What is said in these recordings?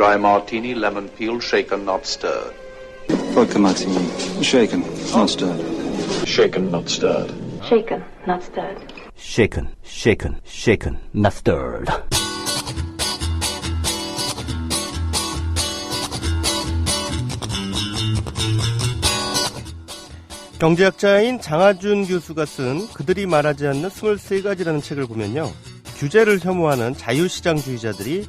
dry martini, lemon peel, shaken, not stirred. Vodka martini, shaken, not stirred. Shaken, not stirred. Shaken, not stirred. Shaken, shaken, shaken, not stirred. 경제학자인 장하준 교수가 쓴 그들이 말하지 않는 23가지라는 책을 보면요. 규제를 혐오하는 자유시장주의자들이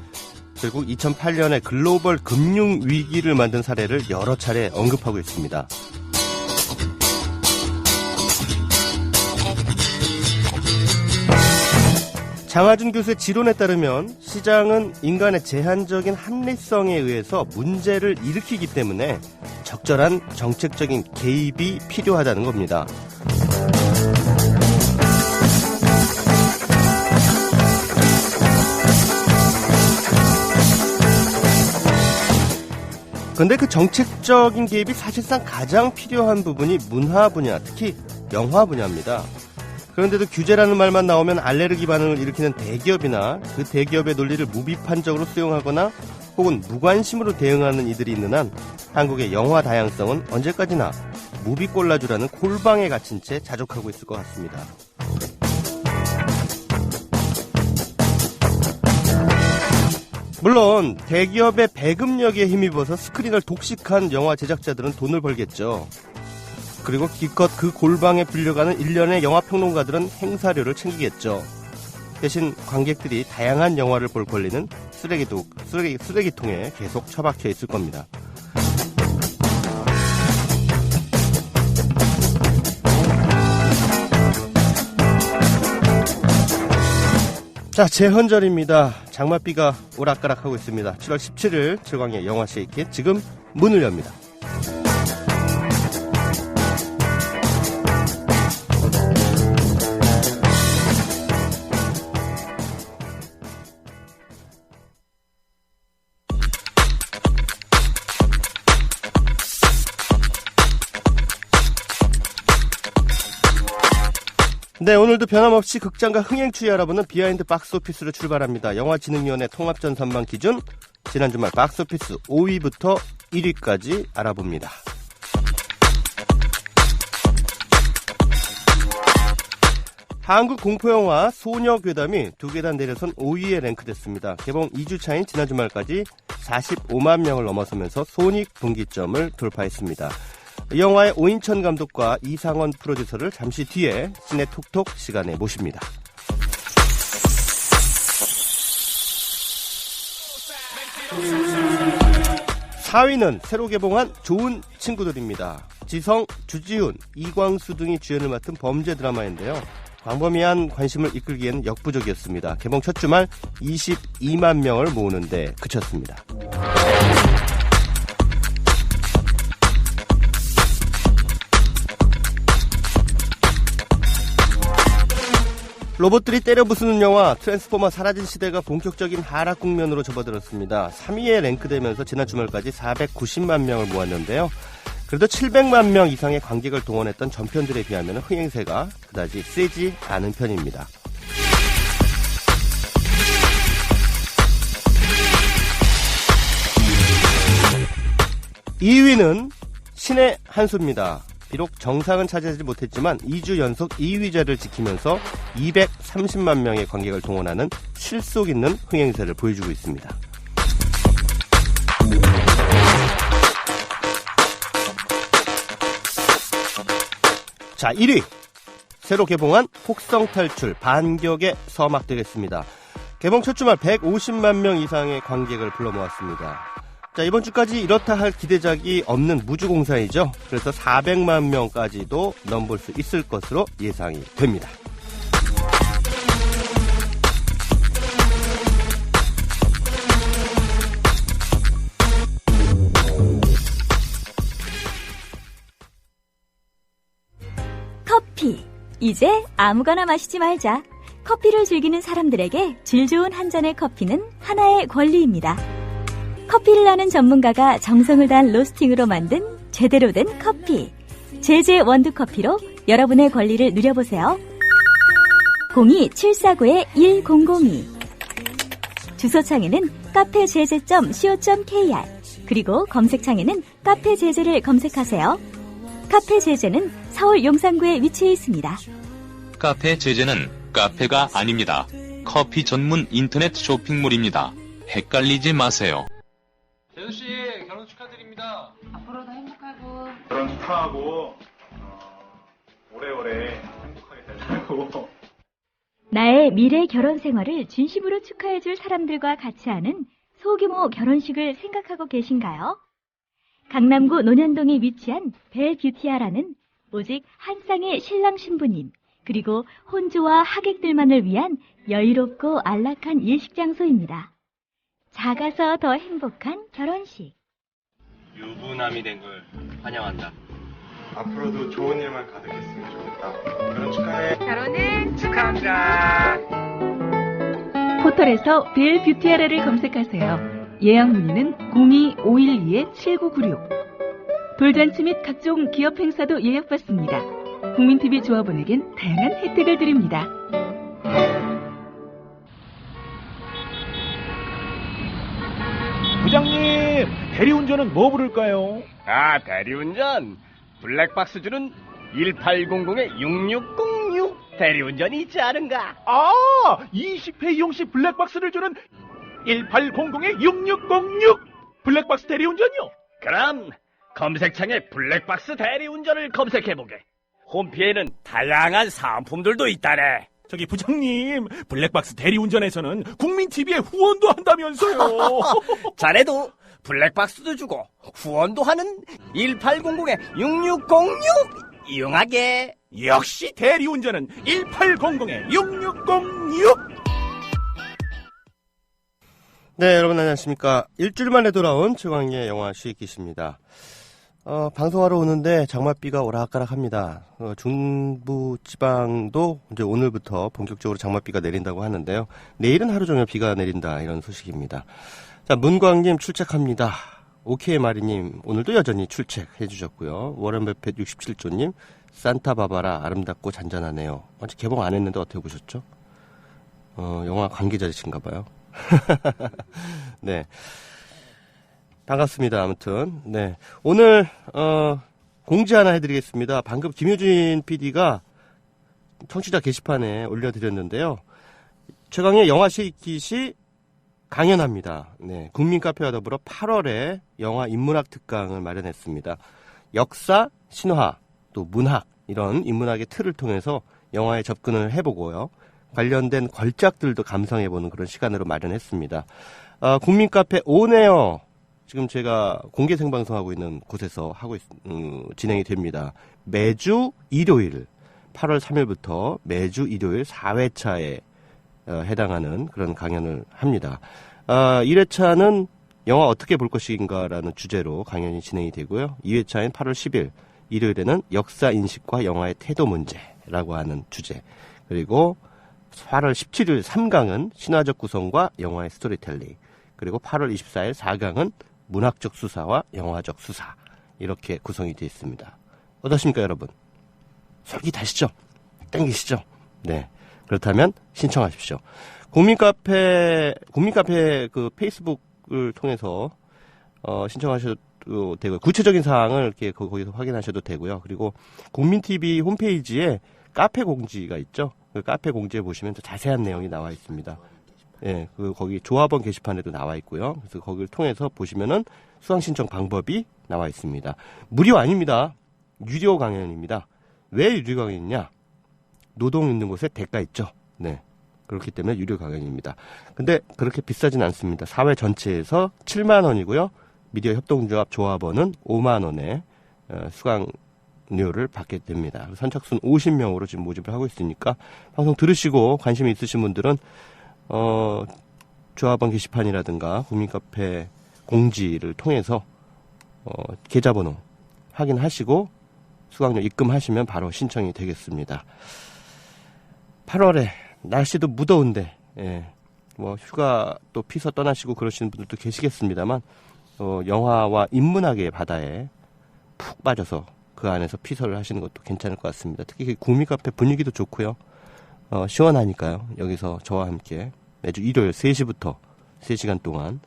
결국 2008년에 글로벌 금융위기를 만든 사례를 여러 차례 언급하고 있습니다. 장하준 교수의 지론에 따르면 시장은 인간의 제한적인 합리성에 의해서 문제를 일으키기 때문에 적절한 정책적인 개입이 필요하다는 겁니다. 그런데 그 정책적인 개입이 사실상 가장 필요한 부분이 문화 분야, 특히 영화 분야입니다. 그런데도 규제라는 말만 나오면 알레르기 반응을 일으키는 대기업이나 그 대기업의 논리를 무비판적으로 수용하거나 혹은 무관심으로 대응하는 이들이 있는 한 한국의 영화 다양성은 언제까지나 무비꼴라주라는 골방에 갇힌 채 자족하고 있을 것 같습니다. 물론 대기업의 배급력에 힘입어서 스크린을 독식한 영화 제작자들은 돈을 벌겠죠. 그리고 기껏 그 골방에 불려가는 일련의 영화평론가들은 행사료를 챙기겠죠. 대신 관객들이 다양한 영화를 볼 권리는 쓰레기통에 계속 처박혀 있을 겁니다. 자, 재헌절입니다. 장맛비가 오락가락하고 있습니다. 7월 17일 최광의 영화 쉐이킷 지금 문을 엽니다. 네, 오늘도 변함없이 극장과 흥행추이 알아보는 비하인드 박스오피스를 출발합니다. 영화진흥위원회 통합전산망 기준 지난 주말 박스오피스 5위부터 1위까지 알아봅니다. 한국 공포영화 소녀괴담이 2계단 내려선 5위에 랭크됐습니다. 개봉 2주 차인 지난 주말까지 45만 명을 넘어서면서 손익분기점을 돌파했습니다. 이 영화의 오인천 감독과 이상원 프로듀서를 잠시 뒤에 시네 톡톡 시간에 모십니다. (4위는) 새로 개봉한 좋은 친구들입니다. 지성, 주지훈, 이광수 등이 주연을 맡은 범죄 드라마인데요. 광범위한 관심을 이끌기에는 역부족이었습니다. 개봉 첫 주말 22만 명을 모으는 데 그쳤습니다. 로봇들이 때려 부수는 영화 트랜스포머 사라진 시대가 본격적인 하락 국면으로 접어들었습니다. 3위에 랭크되면서 지난 주말까지 490만 명을 모았는데요. 그래도 700만 명 이상의 관객을 동원했던 전편들에 비하면 흥행세가 그다지 세지 않은 편입니다. 2위는 신의 한 수입니다. 비록 정상은 차지하지 못했지만 2주 연속 2위 자리를 지키면서 230만 명의 관객을 동원하는 실속 있는 흥행세를 보여주고 있습니다. 자, 1위 새로 개봉한 혹성탈출 반격의 서막 되겠습니다. 개봉 첫 주말 150만 명 이상의 관객을 불러 모았습니다. 자, 이번 주까지 이렇다 할 기대작이 없는 무주공사이죠. 그래서 400만 명까지도 넘볼 수 있을 것으로 예상이 됩니다. 커피. 이제 아무거나 마시지 말자. 커피를 즐기는 사람들에게 질 좋은 한 잔의 커피는 하나의 권리입니다. 커피를 아는 전문가가 정성을 다한 로스팅으로 만든 제대로 된 커피. 제제 원두커피로 여러분의 권리를 누려보세요. 02-749-1002. 주소창에는 카페제제.co.kr 그리고 검색창에는 카페제제를 검색하세요. 카페제제는 서울 용산구에 위치해 있습니다. 카페 제제는 카페가 아닙니다. 커피 전문 인터넷 쇼핑몰입니다. 헷갈리지 마세요. 재수씨 결혼 축하드립니다. 앞으로도 행복하고 결혼 축하하고 오래오래 행복하게 살고 나의 미래 결혼 생활을 진심으로 축하해줄 사람들과 같이 하는 소규모 결혼식을 생각하고 계신가요? 강남구 논현동에 위치한 벨뷰티아라는 오직 한 쌍의 신랑 신부님 그리고 혼주와 하객들만을 위한 여유롭고 안락한 예식 장소입니다. 작아서 더 행복한 결혼식. 유부남이 된 걸 환영한다. 앞으로도 좋은 일만 가득했으면 좋겠다. 결혼 축하해. 결혼을 축하합니다. 포털에서 벨뷰티아라를 검색하세요. 예약 문의는 02-512-7996. 돌잔치 및 각종 기업 행사도 예약받습니다. 국민TV 조합원에겐 다양한 혜택을 드립니다. 부장님, 대리운전은 뭐 부를까요? 아, 대리운전. 블랙박스 주는 1800-6606 대리운전이 있지 않은가? 아, 20회 이용시 블랙박스를 주는 1800-6606 블랙박스 대리운전이요? 그럼 검색창에 블랙박스 대리운전을 검색해보게. 홈피에는 다양한 상품들도 있다네. 저기 부장님, 블랙박스 대리운전에서는 국민TV에 후원도 한다면서요. 자네도 블랙박스도 주고 후원도 하는 1800-6606 이용하게. 역시 대리운전은 1800-6606. 네, 여러분 안녕하십니까. 일주일 만에 돌아온 최광희의 영화 시기십니다. 방송하러 오는데 장맛비가 오락가락합니다. 중부 지방도 이제 오늘부터 본격적으로 장맛비가 내린다고 하는데요. 내일은 하루 종일 비가 내린다 이런 소식입니다. 자, 문광님 출첵합니다. 오케이 마리님 오늘도 여전히 출첵해 주셨고요. 워런 버핏 67조님 산타바바라 아름답고 잔잔하네요. 아직 개봉 안 했는데 어떻게 보셨죠? 영화 관계자이신가 봐요. 네. 반갑습니다. 아무튼. 네. 오늘, 공지 하나 해드리겠습니다. 방금 김효진 PD가 청취자 게시판에 올려드렸는데요. 최강의 영화 시기시 강연합니다. 네. 국민카페와 더불어 8월에 영화 인문학 특강을 마련했습니다. 역사, 신화, 또 문학, 이런 인문학의 틀을 통해서 영화에 접근을 해보고요. 관련된 걸작들도 감상해보는 그런 시간으로 마련했습니다. 국민카페 온에어 지금 제가 공개 생방송하고 있는 곳에서 진행이 됩니다. 매주 일요일 8월 3일부터 매주 일요일 4회차에 해당하는 그런 강연을 합니다. 1회차는 영화 어떻게 볼 것인가라는 주제로 강연이 진행이 되고요. 2회차인 8월 10일 일요일에는 역사 인식과 영화의 태도 문제라고 하는 주제, 그리고 8월 17일 3강은 신화적 구성과 영화의 스토리텔링, 그리고 8월 24일 4강은 문학적 수사와 영화적 수사, 이렇게 구성이 되어 있습니다. 어떠십니까 여러분? 솔깃하시죠? 땡기시죠? 네. 그렇다면 신청하십시오. 국민카페 그 페이스북을 통해서 신청하셔도 되고요. 구체적인 사항을 이렇게 거기서 확인하셔도 되고요. 그리고 국민TV 홈페이지에 카페 공지가 있죠. 그 카페 공지에 보시면 더 자세한 내용이 나와 있습니다. 예, 거기 조합원 게시판에도 나와 있고요. 그래서 거기를 통해서 보시면은 수강 신청 방법이 나와 있습니다. 무료 아닙니다. 유료 강연입니다. 왜 유료 강연이냐? 노동 있는 곳에 대가 있죠. 네. 그렇기 때문에 유료 강연입니다. 근데 그렇게 비싸진 않습니다. 사회 전체에서 7만 원이고요. 미디어 협동조합 조합원은 5만 원의 수강료를 받게 됩니다. 선착순 50명으로 지금 모집을 하고 있으니까 방송 들으시고 관심이 있으신 분들은 조합원 게시판이라든가 국민카페 공지를 통해서 계좌번호 확인하시고 수강료 입금하시면 바로 신청이 되겠습니다. 8월에 날씨도 무더운데 뭐 휴가 또 피서 떠나시고 그러시는 분들도 계시겠습니다만 영화와 인문학의 바다에 푹 빠져서 그 안에서 피서를 하시는 것도 괜찮을 것 같습니다. 특히 국민카페 분위기도 좋고요. 시원하니까요. 여기서 저와 함께 매주 일요일 3시부터 3시간 동안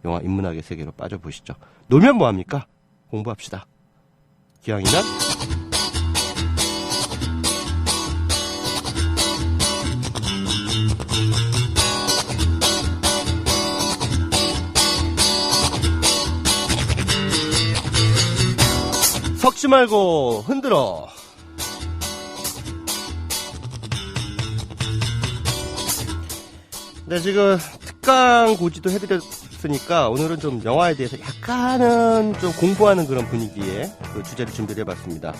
영화 인문학의 세계로 빠져보시죠. 놀면 뭐합니까? 공부합시다. 기왕이면 섞지 말고 흔들어. 네, 지금 특강 고지도 해드렸으니까 오늘은 좀 영화에 대해서 약간은 좀 공부하는 그런 분위기의 그 주제를 준비를 해봤습니다.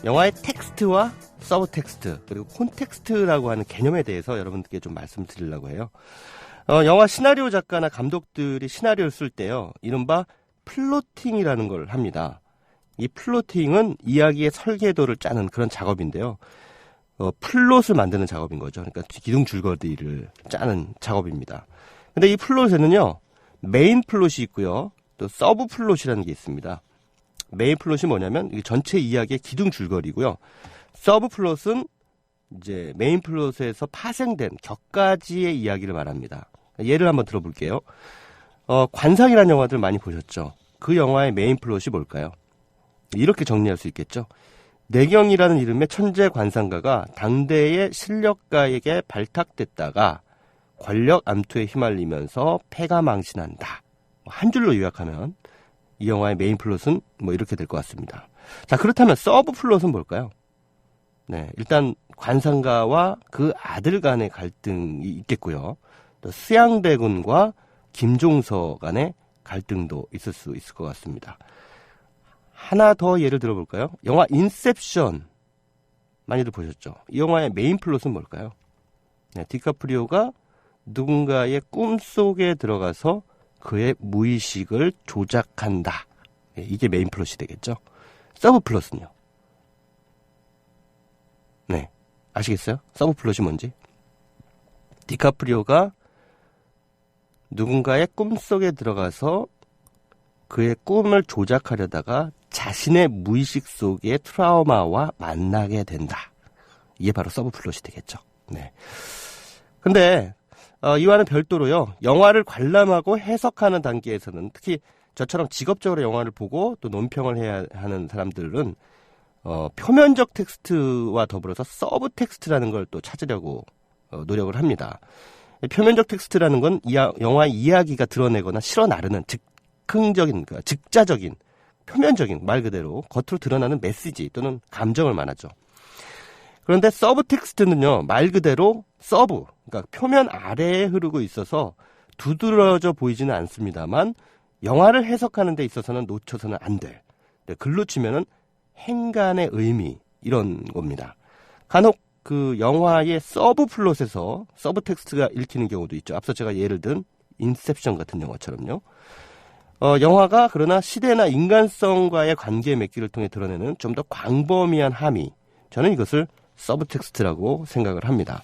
영화의 텍스트와 서브텍스트 그리고 콘텍스트라고 하는 개념에 대해서 여러분들께 좀 말씀드리려고 해요. 영화 시나리오 작가나 감독들이 시나리오를 쓸 때요, 이른바 플로팅이라는 걸 합니다. 이 플로팅은 이야기의 설계도를 짜는 그런 작업인데요. 플롯을 만드는 작업인 거죠. 그러니까 기둥 줄거리를 짜는 작업입니다. 근데 이 플롯에는요, 메인 플롯이 있고요, 또 서브 플롯이라는 게 있습니다. 메인 플롯이 뭐냐면 이게 전체 이야기의 기둥 줄거리고요. 서브 플롯은 이제 메인 플롯에서 파생된 격가지의 이야기를 말합니다. 예를 한번 들어볼게요. 관상이라는 영화들 많이 보셨죠? 그 영화의 메인 플롯이 뭘까요? 이렇게 정리할 수 있겠죠. 내경이라는 이름의 천재 관상가가 당대의 실력가에게 발탁됐다가 권력 암투에 휘말리면서 패가망신한다. 한 줄로 요약하면 이 영화의 메인 플롯은 뭐 이렇게 될 것 같습니다. 자, 그렇다면 서브 플롯은 뭘까요? 네, 일단 관상가와 그 아들 간의 갈등이 있겠고요. 또 수양대군과 김종서 간의 갈등도 있을 수 있을 것 같습니다. 하나 더 예를 들어볼까요? 영화 인셉션 많이들 보셨죠? 이 영화의 메인 플롯은 뭘까요? 네, 디카프리오가 누군가의 꿈속에 들어가서 그의 무의식을 조작한다. 네, 이게 메인 플롯이 되겠죠? 서브 플롯은요? 네, 아시겠어요? 서브 플롯이 뭔지? 디카프리오가 누군가의 꿈속에 들어가서 그의 꿈을 조작하려다가 자신의 무의식 속의 트라우마와 만나게 된다. 이게 바로 서브 플롯이 되겠죠. 네. 근데 이와는 별도로요, 영화를 관람하고 해석하는 단계에서는, 특히 저처럼 직업적으로 영화를 보고 또 논평을 해야 하는 사람들은 표면적 텍스트와 더불어서 서브 텍스트라는 걸 또 찾으려고 노력을 합니다. 표면적 텍스트라는 건 영화의 이야기가 드러내거나 실어 나르는 즉흥적인, 즉자적인, 표면적인, 말 그대로 겉으로 드러나는 메시지 또는 감정을 말하죠. 그런데 서브 텍스트는요, 말 그대로 서브, 그러니까 표면 아래에 흐르고 있어서 두드러져 보이지는 않습니다만 영화를 해석하는 데 있어서는 놓쳐서는 안 될, 글로 치면은 행간의 의미, 이런 겁니다. 간혹 그 영화의 서브 플롯에서 서브 텍스트가 읽히는 경우도 있죠. 앞서 제가 예를 든 인셉션 같은 영화처럼요. 영화가 그러나 시대나 인간성과의 관계 맺기를 통해 드러내는 좀 더 광범위한 함의, 저는 이것을 서브텍스트라고 생각을 합니다.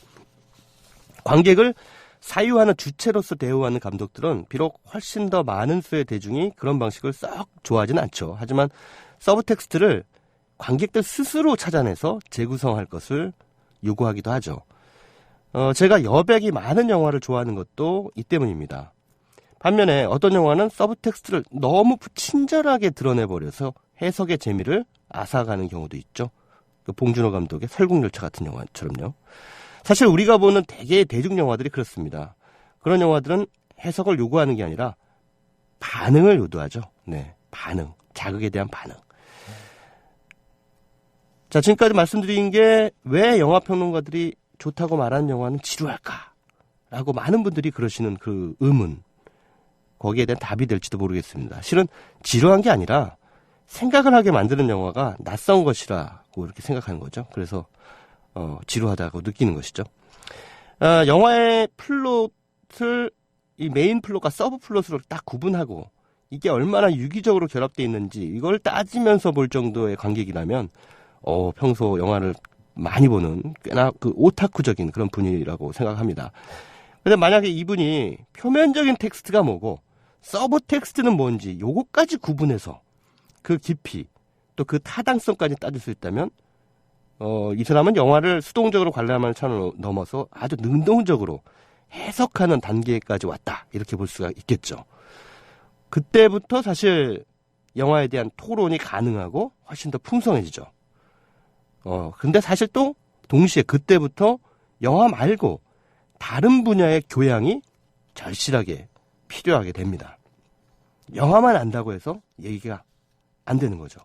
관객을 사유하는 주체로서 대우하는 감독들은 비록 훨씬 더 많은 수의 대중이 그런 방식을 썩 좋아하지는 않죠. 하지만 서브텍스트를 관객들 스스로 찾아내서 재구성할 것을 요구하기도 하죠. 제가 여백이 많은 영화를 좋아하는 것도 이 때문입니다. 반면에 어떤 영화는 서브텍스트를 너무 친절하게 드러내버려서 해석의 재미를 앗아가는 경우도 있죠. 그 봉준호 감독의 설국열차 같은 영화처럼요. 사실 우리가 보는 대개의 대중 영화들이 그렇습니다. 그런 영화들은 해석을 요구하는 게 아니라 반응을 요구하죠. 네, 반응, 자극에 대한 반응. 자, 지금까지 말씀드린 게 왜 영화평론가들이 좋다고 말하는 영화는 지루할까? 라고 많은 분들이 그러시는 그 의문, 거기에 대한 답이 될지도 모르겠습니다. 실은 지루한 게 아니라 생각을 하게 만드는 영화가 낯선 것이라고 이렇게 생각하는 거죠. 그래서 지루하다고 느끼는 것이죠. 영화의 플롯을 이 메인 플롯과 서브 플롯으로 딱 구분하고 이게 얼마나 유기적으로 결합되어 있는지 이걸 따지면서 볼 정도의 관객이라면 평소 영화를 많이 보는 꽤나 그 오타쿠적인 그런 분이라고 생각합니다. 근데 만약에 이분이 표면적인 텍스트가 뭐고 서브 텍스트는 뭔지 요거까지 구분해서 그 깊이 또 그 타당성까지 따질 수 있다면 이 사람은 영화를 수동적으로 관람하는 차원을 넘어서 아주 능동적으로 해석하는 단계까지 왔다. 이렇게 볼 수가 있겠죠. 그때부터 사실 영화에 대한 토론이 가능하고 훨씬 더 풍성해지죠. 근데 사실 또 동시에 그때부터 영화 말고 다른 분야의 교양이 절실하게 필요하게 됩니다. 영화만 안다고 해서 얘기가 안 되는 거죠.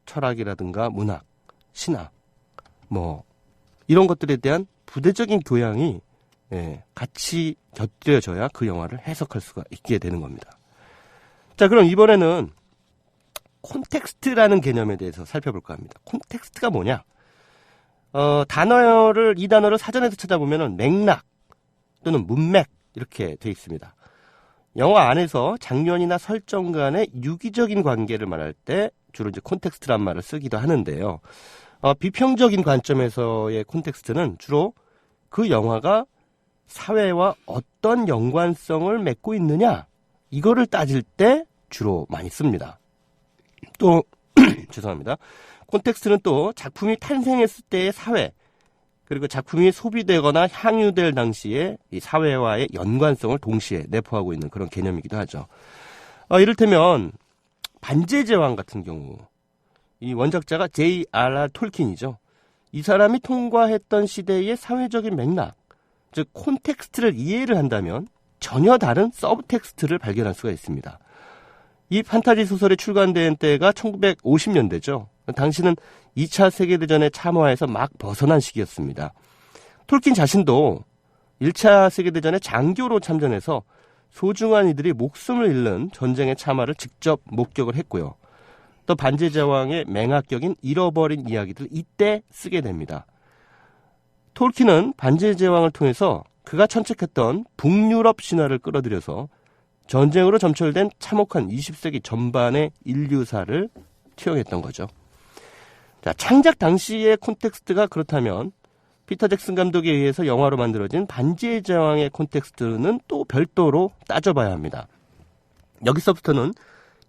철학이라든가 문학, 신학, 이런 것들에 대한 부대적인 교양이 같이 곁들여져야 그 영화를 해석할 수가 있게 되는 겁니다. 자, 그럼 이번에는 콘텍스트라는 개념에 대해서 살펴볼까 합니다. 콘텍스트가 뭐냐? 이 단어를 사전에서 찾아보면은 맥락 또는 문맥 이렇게 돼 있습니다. 영화 안에서 장면이나 설정 간의 유기적인 관계를 말할 때 주로 이제 콘텍스트란 말을 쓰기도 하는데요. 비평적인 관점에서의 콘텍스트는 주로 그 영화가 사회와 어떤 연관성을 맺고 있느냐 이거를 따질 때 주로 많이 씁니다. 또 죄송합니다. 콘텍스트는 또 작품이 탄생했을 때의 사회 그리고 작품이 소비되거나 향유될 당시에 이 사회와의 연관성을 동시에 내포하고 있는 그런 개념이기도 하죠. 이를테면 반지의 제왕 같은 경우 이 원작자가 J.R.R. 톨킨이죠. 이 사람이 통과했던 시대의 사회적인 맥락, 즉 콘텍스트를 이해를 한다면 전혀 다른 서브텍스트를 발견할 수가 있습니다. 이 판타지 소설이 출간된 때가 1950년대죠. 당시는 2차 세계대전에 참화해서 막 벗어난 시기였습니다. 톨킨 자신도 1차 세계대전에 장교로 참전해서 소중한 이들이 목숨을 잃는 전쟁의 참화를 직접 목격을 했고요. 또 반지의 제왕의 맹학격인 잃어버린 이야기들 이때 쓰게 됩니다. 톨킨은 반지의 제왕을 통해서 그가 천책했던 북유럽 신화를 끌어들여서 전쟁으로 점철된 참혹한 20세기 전반의 인류사를 투영했던 거죠. 자, 창작 당시의 콘텍스트가 그렇다면 피터 잭슨 감독에 의해서 영화로 만들어진 반지의 제왕의 콘텍스트는 또 별도로 따져봐야 합니다. 여기서부터는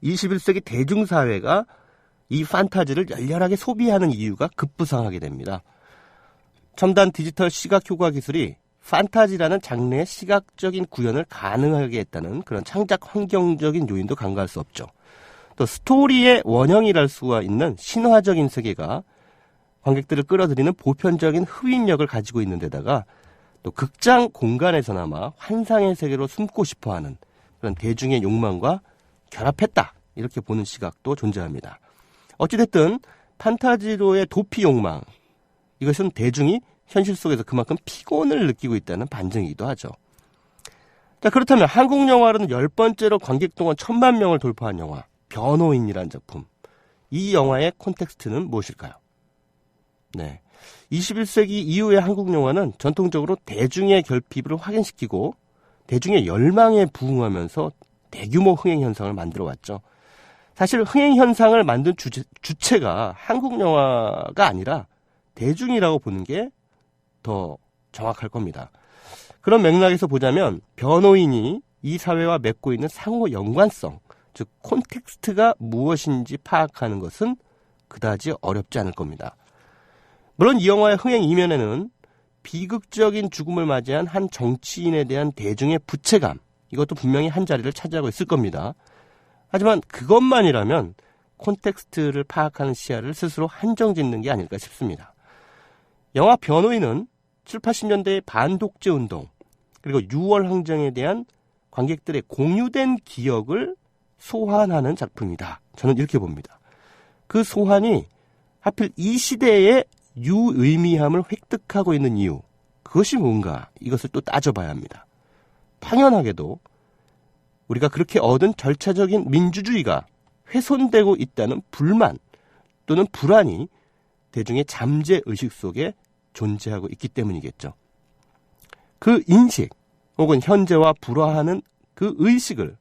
21세기 대중사회가 이 판타지를 열렬하게 소비하는 이유가 급부상하게 됩니다. 첨단 디지털 시각 효과 기술이 판타지라는 장르의 시각적인 구현을 가능하게 했다는 그런 창작 환경적인 요인도 간과할 수 없죠. 또 스토리의 원형이랄 수가 있는 신화적인 세계가 관객들을 끌어들이는 보편적인 흡입력을 가지고 있는 데다가 또 극장 공간에서나마 환상의 세계로 숨고 싶어하는 그런 대중의 욕망과 결합했다. 이렇게 보는 시각도 존재합니다. 어찌됐든 판타지로의 도피 욕망, 이것은 대중이 현실 속에서 그만큼 피곤을 느끼고 있다는 반증이기도 하죠. 자, 그렇다면 한국 영화로는 10번째로 관객 동원 1000만 명을 돌파한 영화 변호인이라는 작품. 이 영화의 콘텍스트는 무엇일까요? 네, 21세기 이후의 한국 영화는 전통적으로 대중의 결핍을 확인시키고 대중의 열망에 부응하면서 대규모 흥행 현상을 만들어 왔죠. 사실 흥행 현상을 만든 주체가 한국 영화가 아니라 대중이라고 보는 게 더 정확할 겁니다. 그런 맥락에서 보자면 변호인이 이 사회와 맺고 있는 상호 연관성, 즉 콘텍스트가 무엇인지 파악하는 것은 그다지 어렵지 않을 겁니다. 물론 이 영화의 흥행 이면에는 비극적인 죽음을 맞이한 한 정치인에 대한 대중의 부채감, 이것도 분명히 한 자리를 차지하고 있을 겁니다. 하지만 그것만이라면 콘텍스트를 파악하는 시야를 스스로 한정짓는 게 아닐까 싶습니다. 영화 변호인은 7, 80년대의 반독재 운동, 그리고 6월 항쟁에 대한 관객들의 공유된 기억을 소환하는 작품이다. 저는 이렇게 봅니다. 그 소환이 하필 이 시대의 유의미함을 획득하고 있는 이유, 그것이 뭔가 이것을 또 따져봐야 합니다. 당연하게도 우리가 그렇게 얻은 절차적인 민주주의가 훼손되고 있다는 불만 또는 불안이 대중의 잠재의식 속에 존재하고 있기 때문이겠죠. 그 인식 혹은 현재와 불화하는 그 의식을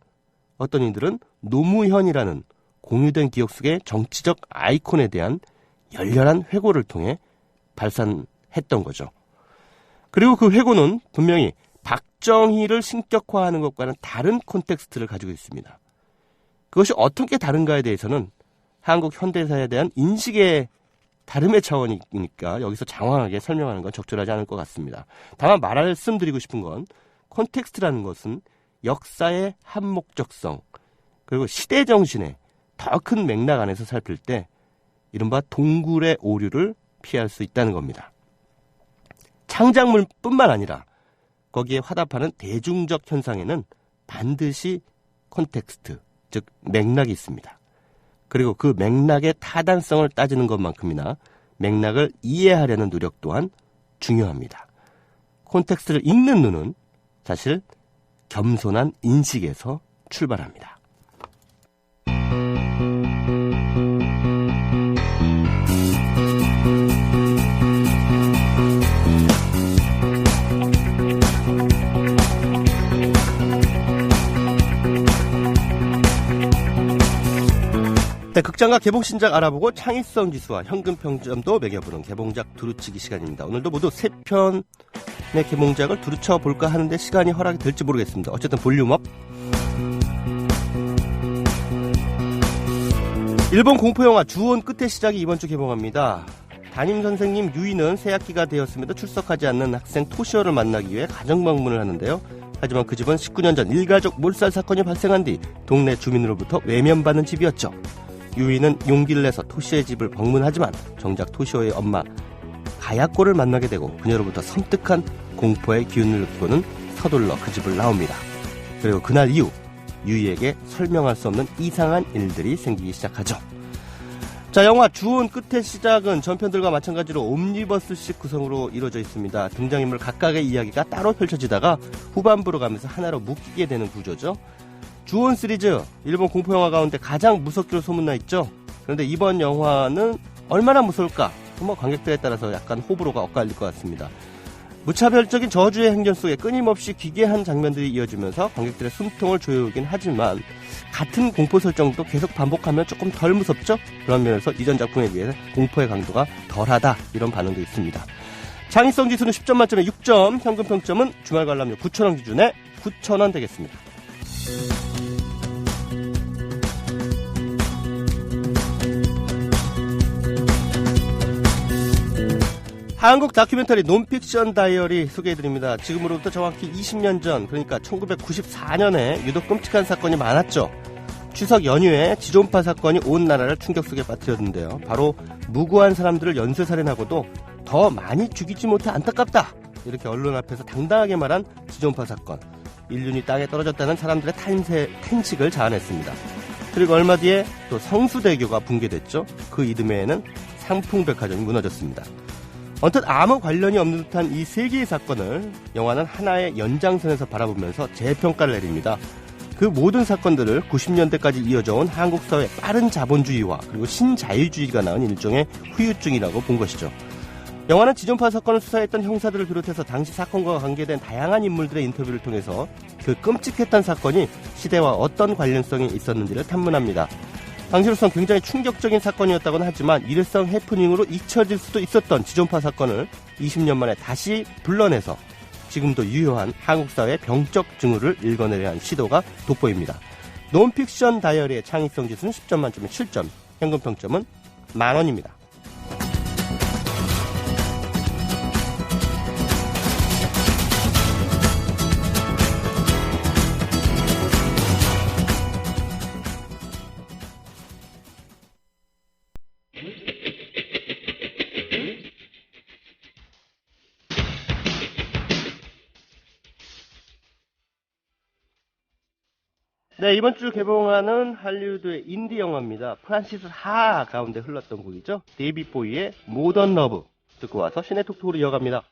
어떤 이들은 노무현이라는 공유된 기억 속의 정치적 아이콘에 대한 열렬한 회고를 통해 발산했던 거죠. 그리고 그 회고는 분명히 박정희를 신격화하는 것과는 다른 콘텍스트를 가지고 있습니다. 그것이 어떻게 다른가에 대해서는 한국 현대사에 대한 인식의 다름의 차원이니까 여기서 장황하게 설명하는 건 적절하지 않을 것 같습니다. 다만 말씀드리고 싶은 건 콘텍스트라는 것은 역사의 한목적성 그리고 시대 정신의 더 큰 맥락 안에서 살필 때 이른바 동굴의 오류를 피할 수 있다는 겁니다. 창작물뿐만 아니라 거기에 화답하는 대중적 현상에는 반드시 콘텍스트, 즉 맥락이 있습니다. 그리고 그 맥락의 타당성을 따지는 것만큼이나 맥락을 이해하려는 노력 또한 중요합니다. 콘텍스트를 읽는 눈은 사실 겸손한 인식에서 출발합니다. 네, 극장과 개봉 신작 알아보고 창의성 지수와 현금 평점도 매겨보는 개봉작 두루치기 시간입니다. 오늘도 모두 3편의 개봉작을 두루쳐 볼까 하는데 시간이 허락이 될지 모르겠습니다. 어쨌든 볼륨업. 일본 공포영화 주온 끝의 시작이 이번 주 개봉합니다. 담임 선생님 유이는 새학기가 되었음에도 출석하지 않는 학생 토시오를 만나기 위해 가정방문을 하는데요. 하지만 그 집은 19년 전 일가족 몰살 사건이 발생한 뒤 동네 주민으로부터 외면받는 집이었죠. 유이는 용기를 내서 토시오의 집을 방문하지만 정작 토시오의 엄마 가야코를 만나게 되고 그녀로부터 섬뜩한 공포의 기운을 느끼고는 서둘러 그 집을 나옵니다. 그리고 그날 이후 유이에게 설명할 수 없는 이상한 일들이 생기기 시작하죠. 자, 영화 주온 끝의 시작은 전편들과 마찬가지로 옴니버스식 구성으로 이루어져 있습니다. 등장인물 각각의 이야기가 따로 펼쳐지다가 후반부로 가면서 하나로 묶이게 되는 구조죠. 주온 시리즈, 일본 공포영화 가운데 가장 무섭기로 소문나 있죠. 그런데 이번 영화는 얼마나 무서울까? 관객들에 따라서 약간 호불호가 엇갈릴 것 같습니다. 무차별적인 저주의 행전 속에 끊임없이 기괴한 장면들이 이어지면서 관객들의 숨통을 조여오긴 하지만 같은 공포 설정도 계속 반복하면 조금 덜 무섭죠? 그런 면에서 이전 작품에 비해 공포의 강도가 덜하다 이런 반응도 있습니다. 창의성 지수는 10점 만점에 6점, 현금 평점은 주말 관람료 9,000원 기준에 9,000원 되겠습니다. 한국 다큐멘터리 논픽션 다이어리 소개해드립니다. 지금으로부터 정확히 20년 전, 그러니까 1994년에 유독 끔찍한 사건이 많았죠. 추석 연휴에 지존파 사건이 온 나라를 충격 속에 빠뜨렸는데요. 바로 무고한 사람들을 연쇄살인하고도 더 많이 죽이지 못해 안타깝다, 이렇게 언론 앞에서 당당하게 말한 지존파 사건. 인륜이 땅에 떨어졌다는 사람들의 탄식을 자아냈습니다. 그리고 얼마 뒤에 또 성수대교가 붕괴됐죠. 그 이듬해에는 상풍백화점이 무너졌습니다. 언뜻 아무 관련이 없는 듯한 이 세 개의 사건을 영화는 하나의 연장선에서 바라보면서 재평가를 내립니다. 그 모든 사건들을 90년대까지 이어져온 한국 사회의 빠른 자본주의와 그리고 신자유주의가 낳은 일종의 후유증이라고 본 것이죠. 영화는 지존파 사건을 수사했던 형사들을 비롯해서 당시 사건과 관계된 다양한 인물들의 인터뷰를 통해서 그 끔찍했던 사건이 시대와 어떤 관련성이 있었는지를 탐문합니다. 당시로선 굉장히 충격적인 사건이었다고는 하지만 일회성 해프닝으로 잊혀질 수도 있었던 지존파 사건을 20년 만에 다시 불러내서 지금도 유효한 한국 사회의 병적 징후를 읽어내려 한 시도가 돋보입니다. 논픽션 다이어리의 창의성 지수는 10점 만점에 7점, 현금 평점은 만원입니다. 네, 이번 주 개봉하는 할리우드의 인디 영화입니다. 프란시스 하 가운데 흘렀던 곡이죠. 데이빗 보이의 모던 러브 듣고 와서 시네톡톡으로 이어갑니다.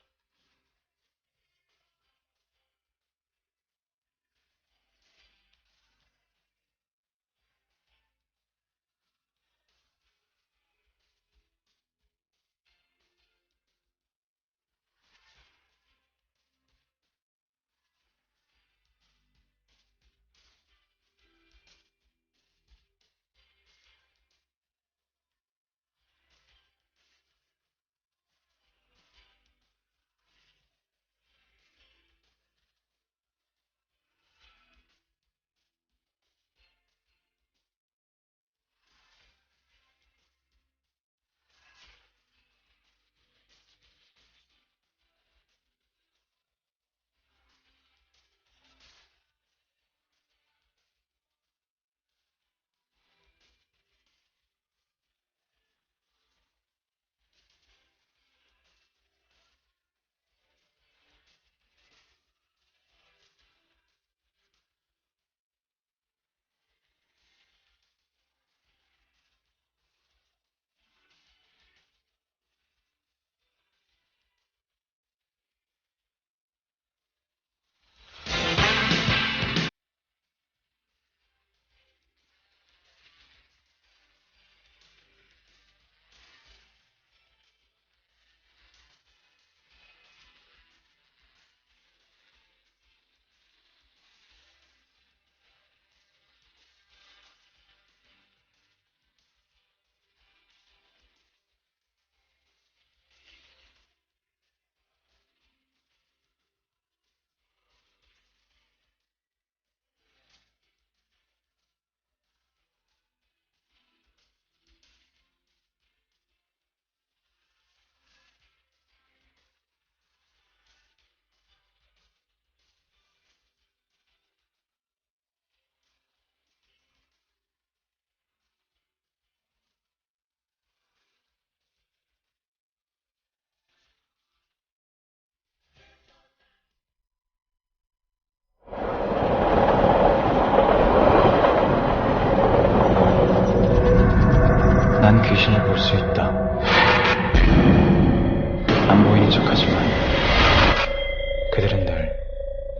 난 귀신을 볼 수 있다. 안 보이는 척하지만 그들은 늘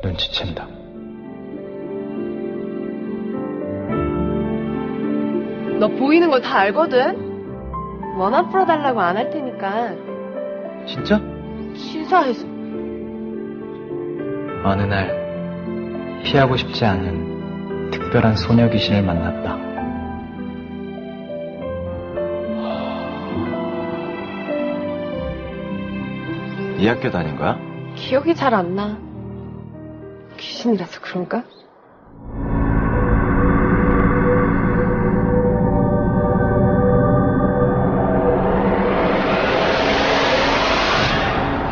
눈치챈다. 너 보이는 거 다 알거든? 원한 풀어달라고 안 할 테니까 진짜? 치사해서. 어느 날 피하고 싶지 않은 특별한 소녀 귀신을 만났다. 이 학교 다닌 거야? 기억이 잘 안 나. 귀신이라서 그런가?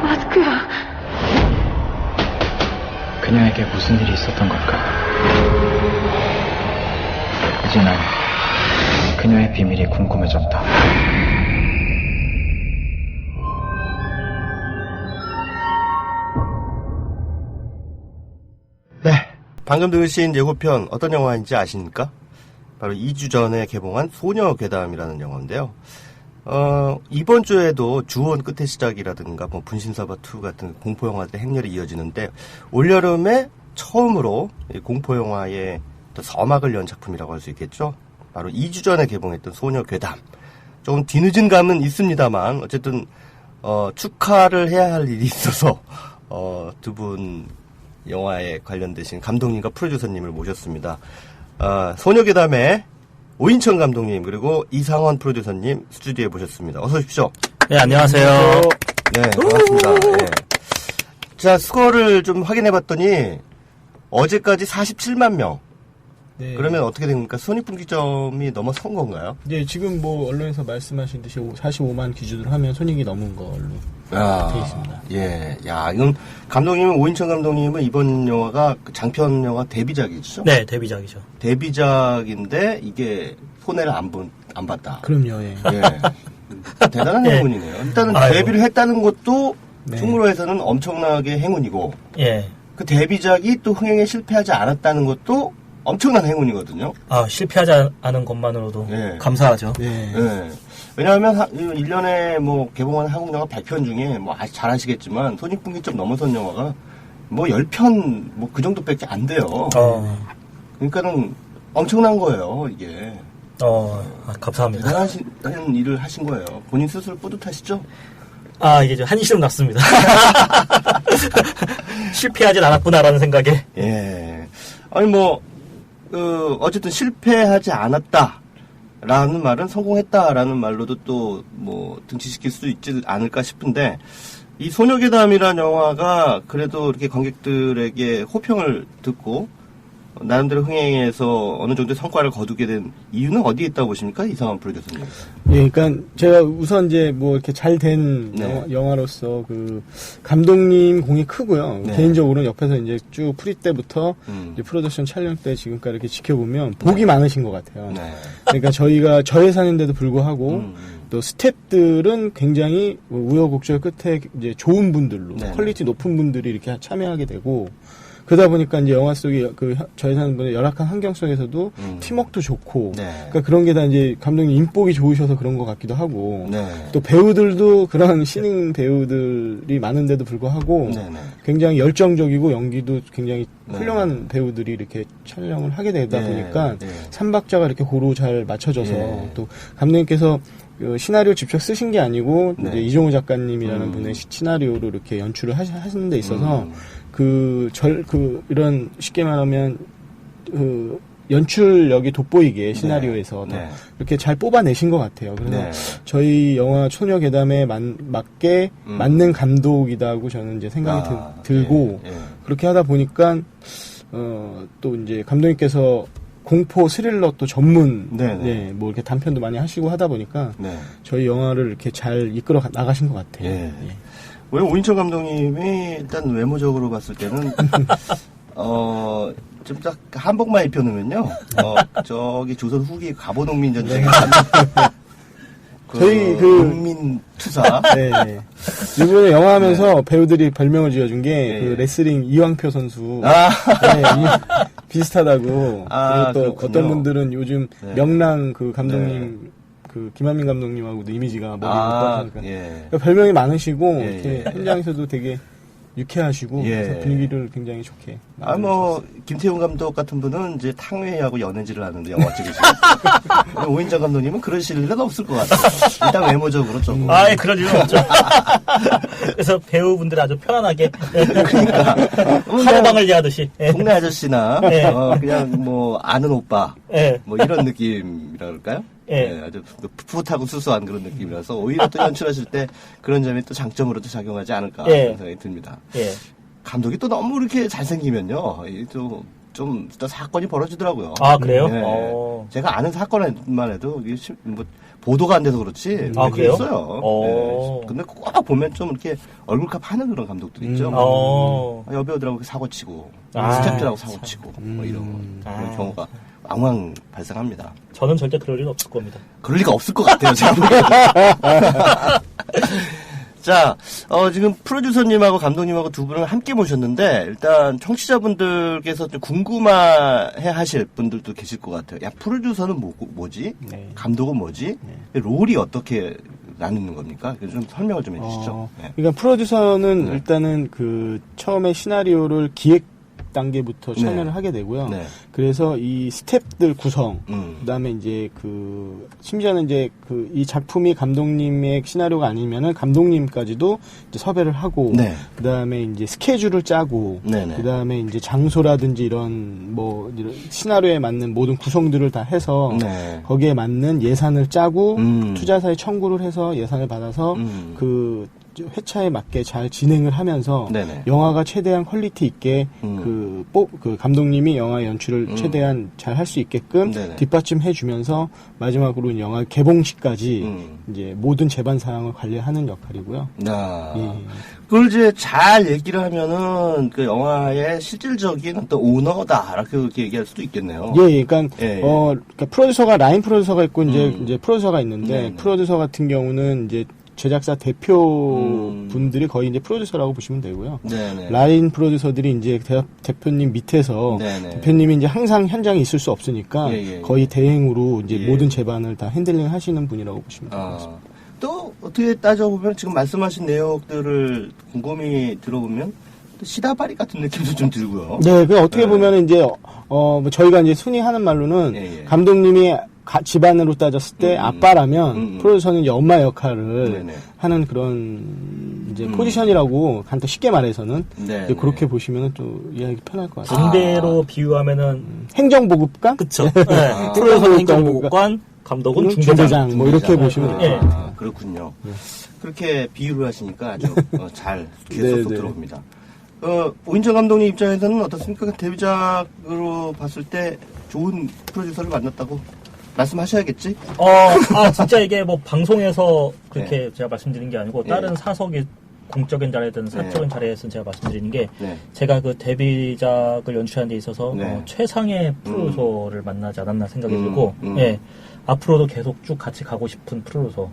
마스크야. 그녀에게 무슨 일이 있었던 걸까? 이제 난 그녀의 비밀이 궁금해졌다. 네. 방금 들으신 예고편 어떤 영화인지 아십니까? 바로 2주 전에 개봉한 소녀괴담이라는 영화인데요. 이번 주에도 주온 끝의 시작이라든가 뭐 분신사바2 같은 공포영화들의 행렬이 이어지는데 올여름에 처음으로 공포영화의 서막을 연 작품이라고 할 수 있겠죠. 바로 2주 전에 개봉했던 소녀괴담. 조금 뒤늦은 감은 있습니다만 어쨌든 축하를 해야 할 일이 있어서 두 분 영화에 관련되신 감독님과 프로듀서님을 모셨습니다. 소녀괴담의 오인천 감독님 그리고 이상원 프로듀서님 스튜디오에 모셨습니다. 어서 오십시오. 네, 안녕하세요. 네, 반갑습니다. 네. 자, 스코어를 좀 확인해봤더니 어제까지 47만 명. 네. 그러면 어떻게 됩니까? 손익분기점이 넘어선 건가요? 네, 지금 뭐 언론에서 말씀하신 듯이 45만 기준으로 하면 손익이 넘은 걸로 돼 있습니다. 예, 야, 이건 감독님은 오인천 감독님은 이번 영화가 장편 영화 데뷔작이죠? 네, 데뷔작이죠. 데뷔작인데 이게 손해를 안 봤다. 그럼요, 예. 예. 대단한 행운이네요. 일단은 데뷔를 했다는 것도 충무로에서는 엄청나게 행운이고, 예. 그 데뷔작이 또 흥행에 실패하지 않았다는 것도 엄청난 행운이거든요. 실패하지 않은 것만으로도 감사하죠. 예. 왜냐하면 1년에 뭐 개봉하는 한국 영화 100편 중에 뭐 잘 아시겠지만 손익분기점 넘어선 영화가 뭐 10편 뭐 그 정도밖에 안 돼요. 그러니까는 엄청난 거예요, 이게. 감사합니다. 대단한 일을 하신 거예요. 본인 스스로 뿌듯하시죠? 이게 좀 한시름 났습니다. 실패하진 않았구나라는 생각에. 예. 아니 뭐 어쨌든 실패하지 않았다라는 말은 성공했다라는 말로도 또 뭐 등치시킬 수 있지 않을까 싶은데 이 소녀괴담이라는 영화가 그래도 이렇게 관객들에게 호평을 듣고 나름대로 흥행에서 어느 정도 성과를 거두게 된 이유는 어디에 있다고 보십니까? 이상한 프로듀서님. 예, 그러니까 제가 우선 이제 뭐 이렇게 잘 된 영화로서 그 감독님 공이 크고요. 개인적으로는 옆에서 이제 쭉 프리 때부터 이제 프로덕션 촬영 때 지금까지 이렇게 지켜보면 복이 많으신 것 같아요. 그러니까 저희가 저예산인데도 불구하고 또 스태프들은 굉장히 우여곡절 끝에 이제 좋은 분들로 퀄리티 높은 분들이 이렇게 참여하게 되고 그러다 보니까 이제 영화 속에 그 저예산 분의 열악한 환경 속에서도 팀워크도 좋고 그러니까 그런 게 다 이제 감독님 인복이 좋으셔서 그런 것 같기도 하고 또 배우들도 그런 신인 배우들이 많은데도 불구하고 굉장히 열정적이고 연기도 굉장히 훌륭한 배우들이 이렇게 촬영을 하게 되다 보니까 삼박자가 이렇게 고루 잘 맞춰져서 또 감독님께서 그 시나리오 직접 쓰신 게 아니고 이제 이종호 작가님이라는 분의 시나리오로 이렇게 연출을 하시는 데 있어서 이런 쉽게 말하면 연출력이 돋보이게 시나리오에서 이렇게 잘 뽑아내신 것 같아요. 그래서 저희 영화 소녀괴담에 맞게 맞는 감독이다고 저는 이제 생각이 들고 그렇게 하다 보니까 또 이제 감독님께서 공포 스릴러 또 전문 뭐 이렇게 단편도 많이 하시고 하다 보니까 저희 영화를 이렇게 잘 이끌어 나가신 것 같아요. 왜 오인철 감독님이 일단 외모적으로 봤을 때는 좀 딱 한복만 입혀놓으면요 저기 조선 후기 가보농민 전쟁에 저희 국민 투사 이번에 영화 하면서 배우들이 별명을 지어준 게 그 레슬링 이왕표 선수 비슷하다고 그리고 또 어떤 분들은 요즘 명랑 그 감독님 그 김한민 감독님하고도 이미지가 머리가 똑같으니까 예. 별명이 많으시고 예, 이렇게 예. 현장에서도 되게 유쾌하시고 예. 그래서 분위기를 굉장히 좋게. 김태훈 감독 같은 분은 이제 탕웨이하고 연애질을 하는데 영화 찍으시고 오인정 감독님은 그러실 일은 없을 것 같아요. 일단 외모적으로 조금. 아, 예, 그럴 일은 없죠. 그래서 배우분들 아주 편안하게. 그러니까. 하루방을 얘하듯이. 동네 아저씨나, 예. 그냥 뭐, 아는 오빠. 예. 뭐 이런 느낌이라 그럴까요? 예. 아주 풋풋하고 수수한 그런 느낌이라서 오히려 또 연출하실 때 그런 점이 또 장점으로도 작용하지 않을까 예. 그런 생각이 듭니다. 예. 감독이 또 너무 이렇게 잘생기면요. 좀 사건이 벌어지더라고요. 아, 그래요? 네. 제가 아는 사건만 해도 이게 뭐 보도가 안 돼서 그렇지. 아, 그래요? 있어요. 네. 근데 꼭 보면 좀 이렇게 얼굴값 하는 그런 감독도 있죠. 여배우들하고 사고치고, 스태프들하고 사고치고, 뭐 이런 그런 경우가 왕왕 발생합니다. 저는 절대 그럴 일은 없을 겁니다. 그럴 리가 없을 것 같아요, 제가. 자, 지금 프로듀서님하고 감독님하고 두 분을 함께 모셨는데, 일단 청취자분들께서 좀 궁금해 하실 분들도 계실 것 같아요. 야, 프로듀서는 뭐지? 네. 감독은 뭐지? 롤이 어떻게 나누는 겁니까? 좀 설명을 좀 해주시죠. 네. 그러니까 프로듀서는 일단은 그 처음에 시나리오를 기획 단계부터 참여를 하게 되고요. 네. 그래서 이 스텝들 구성, 그다음에 이제 심지어는 이제 이 작품이 감독님의 시나리오가 아니면은 감독님까지도 이제 섭외를 하고, 네. 그다음에 이제 스케줄을 짜고, 네네. 그다음에 이제 장소라든지 이런 시나리오에 맞는 모든 구성들을 다 해서 네. 거기에 맞는 예산을 짜고 투자사에 청구를 해서 예산을 받아서 그 회차에 맞게 잘 진행을 하면서 네네. 영화가 최대한 퀄리티 있게 그 감독님이 영화 연출을 최대한 잘 할 수 있게끔 네네. 뒷받침해 주면서 마지막으로 영화 개봉식까지 이제 모든 제반 사항을 관리하는 역할이고요. 예. 그걸 이제 잘 얘기를 하면은 그 영화의 실질적인 어떤 오너다 이렇게 얘기할 수도 있겠네요. 예, 그러니까 예. 그러니까 프로듀서가 라인 프로듀서가 있고 이제 프로듀서가 있는데 네네. 프로듀서 같은 경우는 이제 제작사 대표분들이 거의 이제 프로듀서라고 보시면 되고요. 네네. 라인 프로듀서들이 이제 대표님 밑에서 네네. 대표님이 이제 항상 현장에 있을 수 없으니까 예. 거의 대행으로 이제 모든 제반을 다 핸들링 하시는 분이라고 보시면 되겠습니다. 또 어떻게 따져보면 지금 말씀하신 내용들을 곰곰이 들어보면 또 시다바리 같은 느낌도 좀 들고요. 네, 그 어떻게 보면 이제 뭐 저희가 이제 순위 하는 말로는 감독님이 집안으로 따졌을 때 아빠라면 프로듀서는 이제 엄마 역할을 하는 그런 이제 포지션이라고 간단 쉽게 말해서는 이제 그렇게 보시면 또 이해하기 편할 것 같아요. 군대로 비유하면은 행정보급관? 그쵸. 네. 프로듀서는 행정보급관, 감독은 중대장. 뭐 이렇게 보시면 돼요. 그렇군요. 그렇게 비유를 하시니까 아주 잘 귀에 쏙쏙 들어옵니다. 오인정 감독님 입장에서는 어떻습니까? 데뷔작으로 봤을 때 좋은 프로듀서를 만났다고 말씀하셔야겠지? 진짜 이게 뭐 방송에서 그렇게 제가 말씀드린 게 아니고 다른 사석이 공적인 자리든 사적인 자리에서 제가 말씀드리는 게 제가 그 데뷔작을 연출하는 데 있어서 최상의 프로듀서를 만나지 않았나 생각이 들고 앞으로도 계속 쭉 같이 가고 싶은 프로듀서로서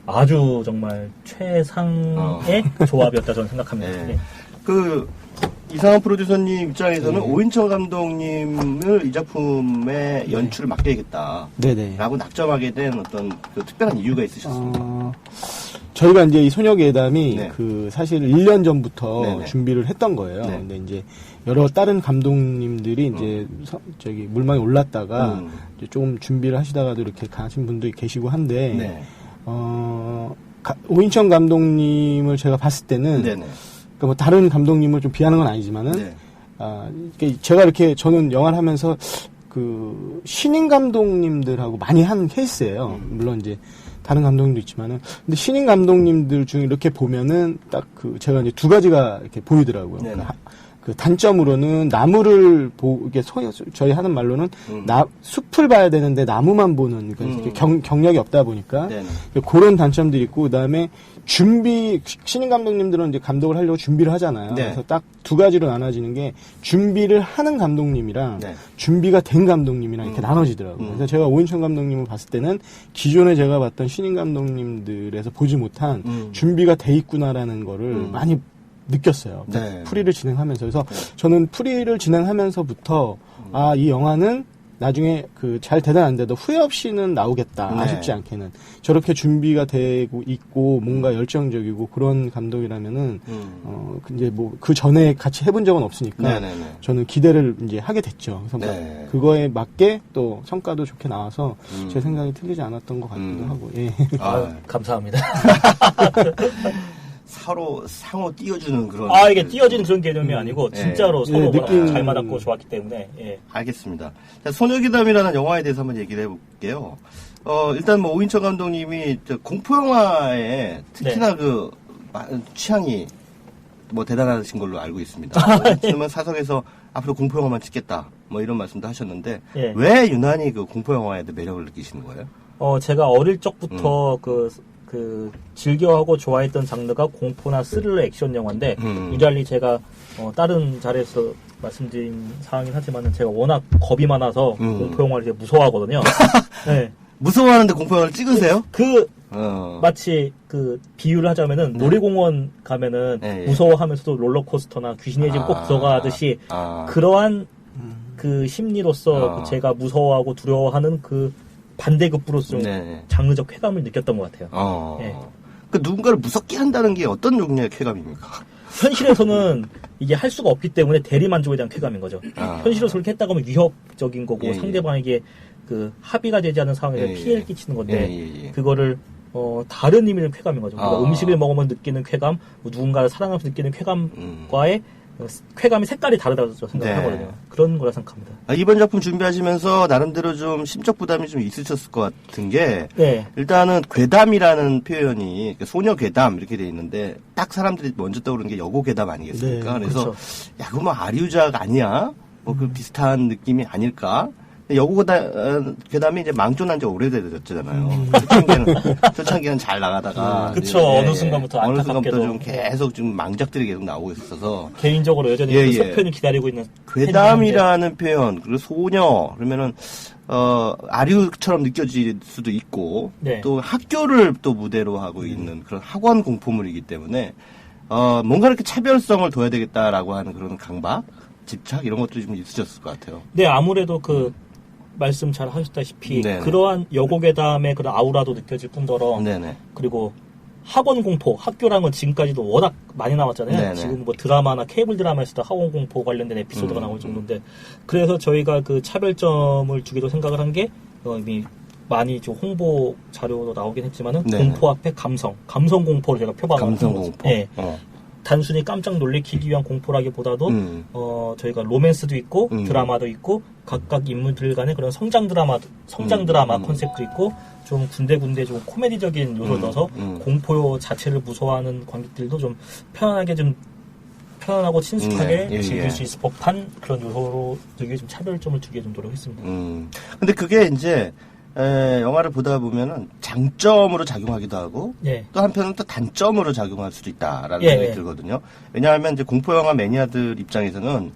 아주 정말 최상의 조합이었다 저는 생각합니다. 이상한 프로듀서님 입장에서는 오인정 감독님을 이 작품의 연출을 맡겨야겠다. 라고 낙점하게 된 어떤 그 특별한 이유가 있으셨습니까? 저희가 이제 이 소녀괴담이 사실 1년 전부터 준비를 했던 거예요. 근데 이제 여러 다른 감독님들이 이제 물망에 올랐다가 이제 조금 준비를 하시다가도 이렇게 가신 분들이 계시고 한데, 오인정 감독님을 제가 봤을 때는 그러니까 뭐 다른 감독님을 좀 비하는 건 아니지만은 제가 이렇게 저는 영화를 하면서 그 신인 감독님들하고 많이 한 케이스예요. 물론 이제 다른 감독님도 있지만은 근데 신인 감독님들 중에 이렇게 보면은 딱 제가 이제 두 가지가 이렇게 보이더라고요. 그 단점으로는 나무를 이게 저희 하는 말로는 숲을 봐야 되는데 나무만 보는 그러니까 경력이 없다 보니까 그런 단점들이 있고 그다음에 신인 감독님들은 이제 감독을 하려고 준비를 하잖아요. 그래서 딱 두 가지로 나눠지는 게 준비를 하는 감독님이랑 준비가 된 감독님이랑 이렇게 나눠지더라고요. 그래서 제가 오인천 감독님을 봤을 때는 기존에 제가 봤던 신인 감독님들에서 보지 못한 준비가 돼 있구나라는 거를 많이 느꼈어요. 프리를 진행하면서. 그래서 저는 프리를 진행하면서부터 이 영화는 나중에 그 잘 되든 안 돼도 후회 없이는 나오겠다. 네. 아쉽지 않게는. 저렇게 준비가 되고 있고 뭔가 열정적이고 그런 감독이라면은 이제 뭐 그 전에 같이 해본 적은 없으니까 저는 기대를 이제 하게 됐죠. 그래서 뭐 그거에 맞게 또 성과도 좋게 나와서 제 생각이 틀리지 않았던 것 같기도 하고. 예. 감사합니다. 서로 상호 띄워주는 그런. 이게 띄워주는 그런 개념이 아니고, 진짜로 서로 느낌 잘 맞았고 좋았기 때문에, 예. 알겠습니다. 자, 소녀괴담이라는 영화에 대해서 한번 얘기를 해볼게요. 일단 뭐, 오인철 감독님이 공포영화에 특히나 그, 취향이 뭐 대단하신 걸로 알고 있습니다. 그러면 사석에서 앞으로 공포영화만 찍겠다. 뭐 이런 말씀도 하셨는데, 왜 유난히 그 공포영화에 매력을 느끼시는 거예요? 제가 어릴 적부터 즐겨하고 좋아했던 장르가 공포나 스릴러 액션 영화인데, 유달리 제가, 다른 자리에서 말씀드린 상황이긴 하지만은 제가 워낙 겁이 많아서 공포 영화를 되게 무서워하거든요. 네. 무서워하는데 공포 영화를 찍으세요? 마치 비유를 하자면은 놀이공원 가면은 무서워하면서도 롤러코스터나 귀신의 집 꼭 들어가듯이 그러한 그 심리로서 제가 무서워하고 두려워하는 그 반대급부로서 장르적 쾌감을 느꼈던 것 같아요. 그 누군가를 무섭게 한다는 게 어떤 종류의 쾌감입니까? 현실에서는 이게 할 수가 없기 때문에 대리만족에 대한 쾌감인 거죠. 현실에서 그렇게 했다고 하면 위협적인 거고 상대방에게 그 합의가 되지 않은 상황에서 피해를 끼치는 건데 그거를 다른 의미의 쾌감인 거죠. 그러니까 음식을 먹으면 느끼는 쾌감, 누군가를 사랑하면서 느끼는 쾌감과의 쾌감의 색깔이 다르다고 생각을 하거든요. 그런 거라 생각합니다. 이번 작품 준비하시면서 나름대로 좀 심적 부담이 좀 있으셨을 것 같은 게 일단은 괴담이라는 표현이 소녀 괴담 이렇게 돼 있는데 딱 사람들이 먼저 떠오르는 게 여고 괴담 아니겠습니까? 그래서 그렇죠. 야 그거 뭐 아리우작 아니야? 뭐 그 비슷한 느낌이 아닐까? 여고 괴담이 이제 망조난 지 오래되었잖아요. 초창기는 잘 나가다가. 그쵸. 어느 순간부터 안타깝게도. 좀 계속 좀 망작들이 계속 나오고 있어서. 개인적으로 여전히 그 속편을 기다리고 있는. 괴담이라는 표현, 그리고 소녀, 그러면은, 아류처럼 느껴질 수도 있고, 또 학교를 또 무대로 하고 있는 그런 학원 공포물이기 때문에, 뭔가 이렇게 차별성을 둬야 되겠다라고 하는 그런 강박, 집착, 이런 것들이 좀 있으셨을 것 같아요. 네, 아무래도 말씀 잘 하셨다시피 그러한 여고괴담의 그런 아우라도 느껴질 뿐더러 그리고 학원 공포, 학교라는 건 지금까지도 워낙 많이 나왔잖아요. 지금 뭐 드라마나 케이블 드라마에서도 학원 공포 관련된 에피소드가 나올 정도인데 그래서 저희가 그 차별점을 주기도 생각을 한 게 이미 많이 좀 홍보 자료도 나오긴 했지만은 공포 앞에 감성 공포를 제가 표방을 감성 공포. 단순히 깜짝 놀래키기 위한 공포라기보다도 저희가 로맨스도 있고 드라마도 있고 각각 인물들 간의 그런 성장 드라마 컨셉도 있고 좀 군데군데 좀 코미디적인 요소를 넣어서 공포 자체를 무서워하는 관객들도 좀 편안하고 친숙하게 즐길 수 있을 법한 그런 요소로 되게 좀 차별점을 주기에 좀 노력했습니다. 근데 그게 이제 영화를 보다 보면은 장점으로 작용하기도 하고 또 한편은 또 단점으로 작용할 수도 있다라는 생각이 들거든요. 왜냐하면 이제 공포영화 매니아들 입장에서는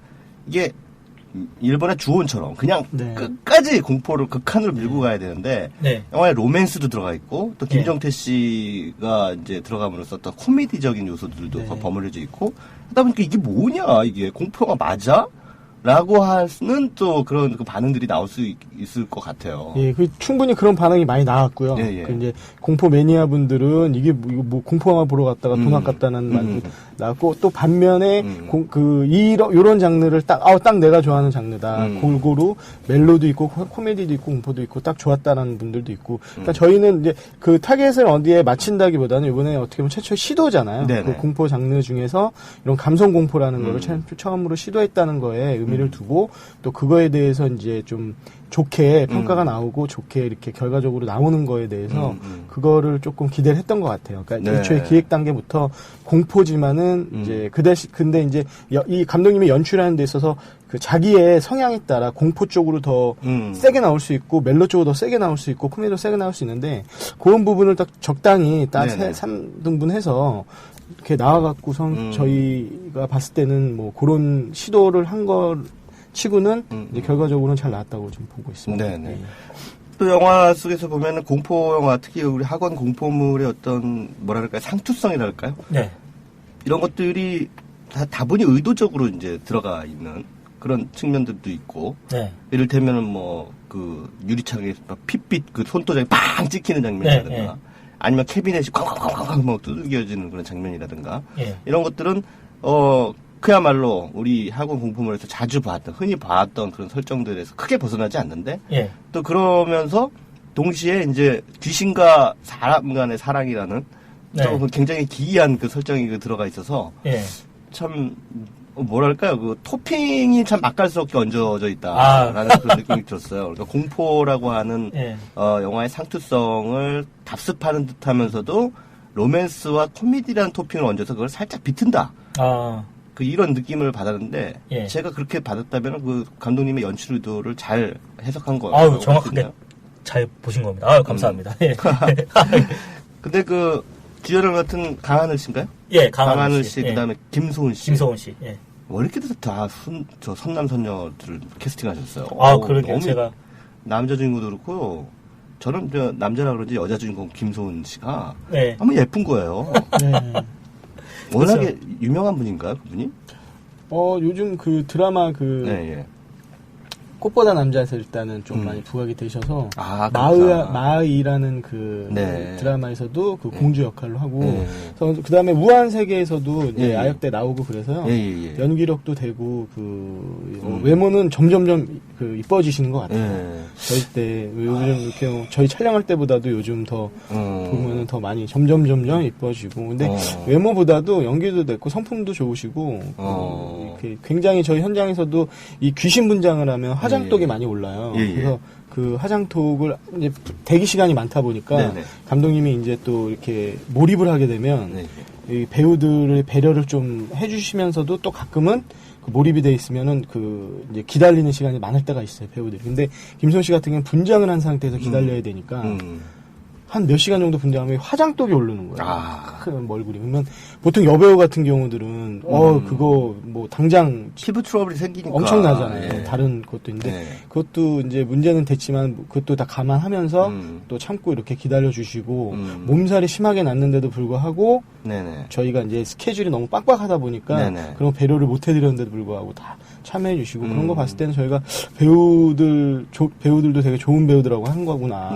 이게 일본의 주온처럼 그냥 끝까지 공포를 극한으로 밀고 가야 되는데 영화에 로맨스도 들어가 있고 또 김정태 씨가 이제 들어감으로써 또 코미디적인 요소들도 버무려져 있고 하다 보니까 이게 뭐냐 이게 공포영화 맞아? 라고 하는 또 그런 그 반응들이 나올 수 있을 것 같아요. 충분히 그런 반응이 많이 나왔고요. 이제 공포 매니아 분들은 이게 뭐 공포 영화 보러 갔다가 돈 아깝다는 말도 나왔고 또 반면에 이런 장르를 딱 내가 좋아하는 장르다. 골고루 멜로도 있고 코미디도 있고 공포도 있고 딱 좋았다는 분들도 있고. 그러니까 저희는 이제 그 타겟을 어디에 맞춘다기보다는 이번에 어떻게 보면 최초의 시도잖아요. 그 공포 장르 중에서 이런 감성 공포라는 거를 처음으로 시도했다는 거에 의미를 두고 또 그거에 대해서 이제 좀 좋게 평가가 나오고 좋게 이렇게 결과적으로 나오는 거에 대해서 그거를 조금 기대를 했던 것 같아요. 그러니까 애초에 기획 단계부터 공포지만은 이제 근데 이제 이 감독님이 연출하는 데 있어서 그 자기의 성향에 따라 공포 쪽으로 더 세게 나올 수 있고 멜로 쪽으로 더 세게 나올 수 있고 코미디로 세게 나올 수 있는데 그런 부분을 딱 적당히 딱 3등분해서 이렇게 나와갖고선 저희가 봤을 때는 뭐 그런 시도를 한 걸 치고는 이제 결과적으로는 잘 나왔다고 좀 보고 있습니다. 또 영화 속에서 보면은 공포 영화 특히 우리 학원 공포물의 어떤 뭐랄까요 상투성이랄까요? 이런 것들이 다분히 의도적으로 이제 들어가 있는 그런 측면들도 있고. 네. 이를테면은 뭐, 그, 유리창에 핏빛 그 손도장이 빵 찍히는 장면이라든가. 네, 네. 아니면 캐비넷이 쾅쾅쾅쾅 막 두들겨지는 그런 장면이라든가. 예. 이런 것들은, 그야말로 우리 학원 공포물에서 자주 봤던, 흔히 봤던 그런 설정들에서 크게 벗어나지 않는데. 예. 또 그러면서 동시에 이제 귀신과 사람 간의 사랑이라는 네. 좀 굉장히 기이한 그 설정이 들어가 있어서. 예. 참, 뭐랄까요, 그 토핑이 참 맛깔스럽게 얹어져 있다라는 그런 느낌이 들었어요. 그러니까 공포라고 하는 영화의 상투성을 답습하는 듯하면서도 로맨스와 코미디라는 토핑을 얹어서 그걸 살짝 비튼다. 그 이런 느낌을 받았는데 제가 그렇게 받았다면 그 감독님의 연출 의도를 잘 해석한 거예요. 아유, 정확하게 잘 보신 겁니다. 아유, 감사합니다. 근데 그 주연을 맡은 강하늘 씨인가요? 예, 강하늘 씨, 그다음에 김소은 씨. 김소은 씨. 예. 왜 이렇게 다 선남선녀들을 캐스팅하셨어요? 그러게요. 너무 제가 남자 주인공도 그렇고 저는 남자라 그런지 여자 주인공 김소은 씨가 네. 너무 예쁜 거예요. 네. 워낙에 그래서, 유명한 분인가요, 그분이? 요즘 그 드라마 꽃보다 남자에서 일단은 좀 많이 부각이 되셔서 마의라는 그 드라마에서도 그 공주 역할로 하고 그래서 그다음에 무한 세계에서도 이제 아역대 나오고 그래서요. 연기력도 되고 그 외모는 점점점 그 이뻐지시는 것 같아요. 저희 때 요즘 이렇게 저희 촬영할 때보다도 요즘 더 보면은 더 많이 점점 이뻐지고 근데 외모보다도 연기도 됐고 성품도 좋으시고 이렇게 굉장히 저희 현장에서도 이 귀신 분장을 하면 화장독이 많이 올라요. 그래서 그 화장톡을 이제 대기 시간이 많다 보니까 감독님이 이제 또 이렇게 몰입을 하게 되면 이 배우들의 배려를 좀 해주시면서도 또 가끔은 그 몰입이 돼 있으면은 그 이제 기다리는 시간이 많을 때가 있어요, 배우들이. 근데 김소은 씨 같은 경우는 분장을 한 상태에서 기다려야 되니까 한 몇 시간 정도 분장하면 화장독이 오르는 거예요. 큰 얼굴이. 그러면 보통 여배우 같은 경우들은 그거 뭐 당장 피부 트러블이 생기니까 엄청나잖아요. 다른 것도 있는데 그것도 이제 문제는 됐지만 그것도 다 감안하면서 또 참고 이렇게 기다려 주시고 몸살이 심하게 났는데도 불구하고 저희가 이제 스케줄이 너무 빡빡하다 보니까 그런 배려를 못 해드렸는데도 불구하고 다 참여해 주시고 그런 거 봤을 때는 저희가 배우들도 되게 좋은 배우들하고 한 거구나.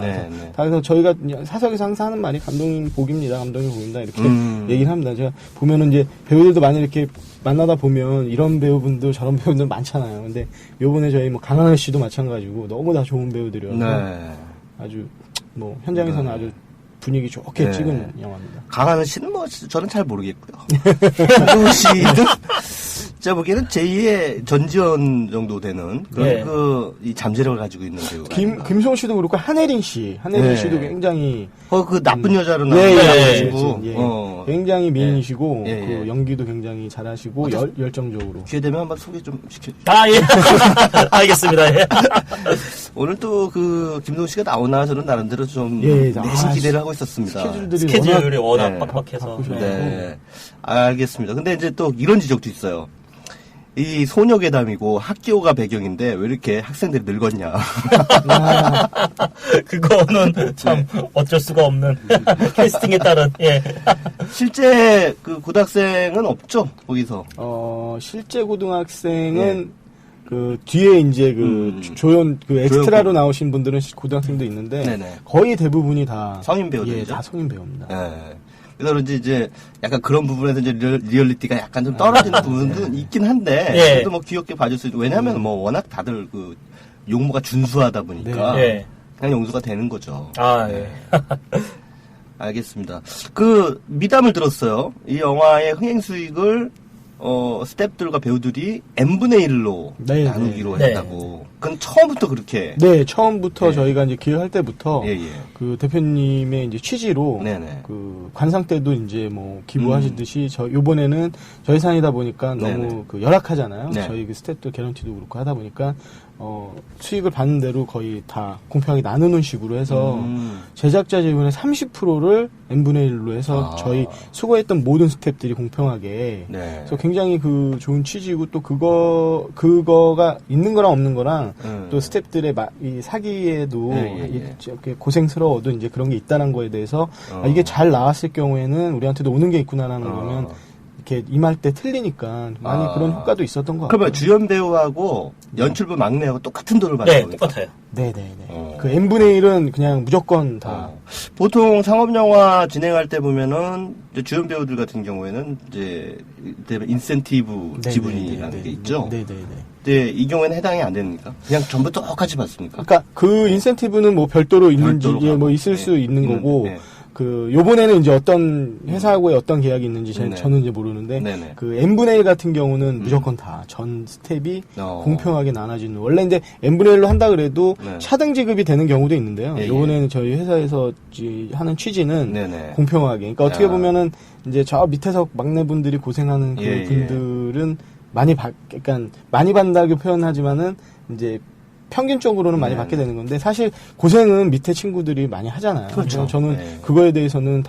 그래서 저희가 사석에서 항상 하는 말이 감독님 복입니다. 감독님 복입니다. 이렇게 얘기를 합니다. 제가 보면은 이제 배우들도 많이 이렇게 만나다 보면 이런 배우분들 저런 배우분들 많잖아요. 근데 요번에 저희 뭐 강하늘 씨도 마찬가지고 너무 다 좋은 배우들이어서 아주 뭐 현장에서는 아주 분위기 좋게 찍은 영화입니다. 강하늘 씨는 뭐 저는 잘 모르겠고요. 김소은 씨는 제가 보기에는 제2의 전지현 정도 되는 그런 이 잠재력을 가지고 있는 배우. 김소은 씨도 그렇고 한혜린 씨도 굉장히 그 나쁜 여자로 나오시고 굉장히 미인이시고 그 연기도 굉장히 잘하시고 열정적으로. 기회 되면 한번 소개 좀 시켜주세요. 알겠습니다. 예. 오늘 또 그 김소은 씨가 나오나 저는 나름대로 좀 내심 기대를 하고 있었습니다. 스케줄이 워낙 빡빡해서. 알겠습니다. 근데 이제 또 이런 지적도 있어요. 이 소녀괴담이고 학교가 배경인데 왜 이렇게 학생들이 늙었냐. 그거는 참 어쩔 수가 없는 캐스팅에 따른. 실제 그 고등학생은 없죠 거기서. 실제 고등학생은 그 뒤에 이제 그 조연 그 엑스트라로 나오신 분들은 고등학생도 있는데 거의 대부분이 다 성인 배우들이죠. 다 성인 배우입니다. 그래서 이제 약간 그런 부분에서 이제 리얼리티가 약간 좀 떨어지는 부분도 있긴 한데 그래도 뭐 귀엽게 봐줄 수 있고 왜냐하면 뭐 워낙 다들 그 용모가 준수하다 보니까 그냥 용수가 되는 거죠. 알겠습니다. 그 미담을 들었어요. 이 영화의 흥행 수익을 스태프들과 배우들이 n분의 1로 나누기로 했다고. 그건 처음부터 그렇게. 처음부터 저희가 이제 기획할 때부터 그 대표님의 이제 취지로 그 관상 때도 이제 뭐 기부하시듯이 요번에는 저희 산이다 보니까 너무 그 열악하잖아요. 저희 그 스태프들 개런티도 그렇고 하다 보니까 수익을 받는 대로 거의 다 공평하게 나누는 식으로 해서 제작자 지분의 30%를 n분의 1로 해서 저희 수고했던 모든 스태프들이 공평하게 그래서 굉장히 그 좋은 취지고 또 그거가 있는 거랑 없는 거랑 또 스태프들의 이 사기에도 이렇게 고생스러워도 이제 그런 게 있다는 거에 대해서 이게 잘 나왔을 경우에는 우리한테도 오는 게 있구나라는 거면 이렇게 임할 때 틀리니까 많이 그런 효과도 있었던 것 같아요. 그러면 주연 배우하고 연출부 막내하고 똑같은 돈을 받는 네, 겁니까? 똑같아요. 네네네. 그 n분의 1은 그냥 무조건 다. 보통 상업영화 진행할 때 보면은 이제 주연 배우들 같은 경우에는 이제 인센티브 지분이라는 게 있죠. 네네네. 근데 이 경우에는 해당이 안 됩니까? 그냥 전부 똑같이 받습니까? 그러니까 그 인센티브는 뭐 별도로 있는지 뭐 있을 수 있는 거고. 그 요번에는 이제 어떤 회사하고의 어떤 계약이 있는지 저는 이제 모르는데 그 n분의 1 같은 경우는 무조건 다 전 스텝이 공평하게 나눠지는. 원래 이제 n분의 1로 한다 그래도 차등 지급이 되는 경우도 있는데요. 요번에는 저희 회사에서 하는 취지는 공평하게. 그러니까 어떻게 보면은 이제 저 밑에서 막내분들이 고생하는 그 분들은 그러니까 많이 받는다고 표현하지만은 이제 평균적으로는 많이 받게 되는 건데 사실 고생은 밑에 친구들이 많이 하잖아요. 그렇죠. 저는 그거에 대해서는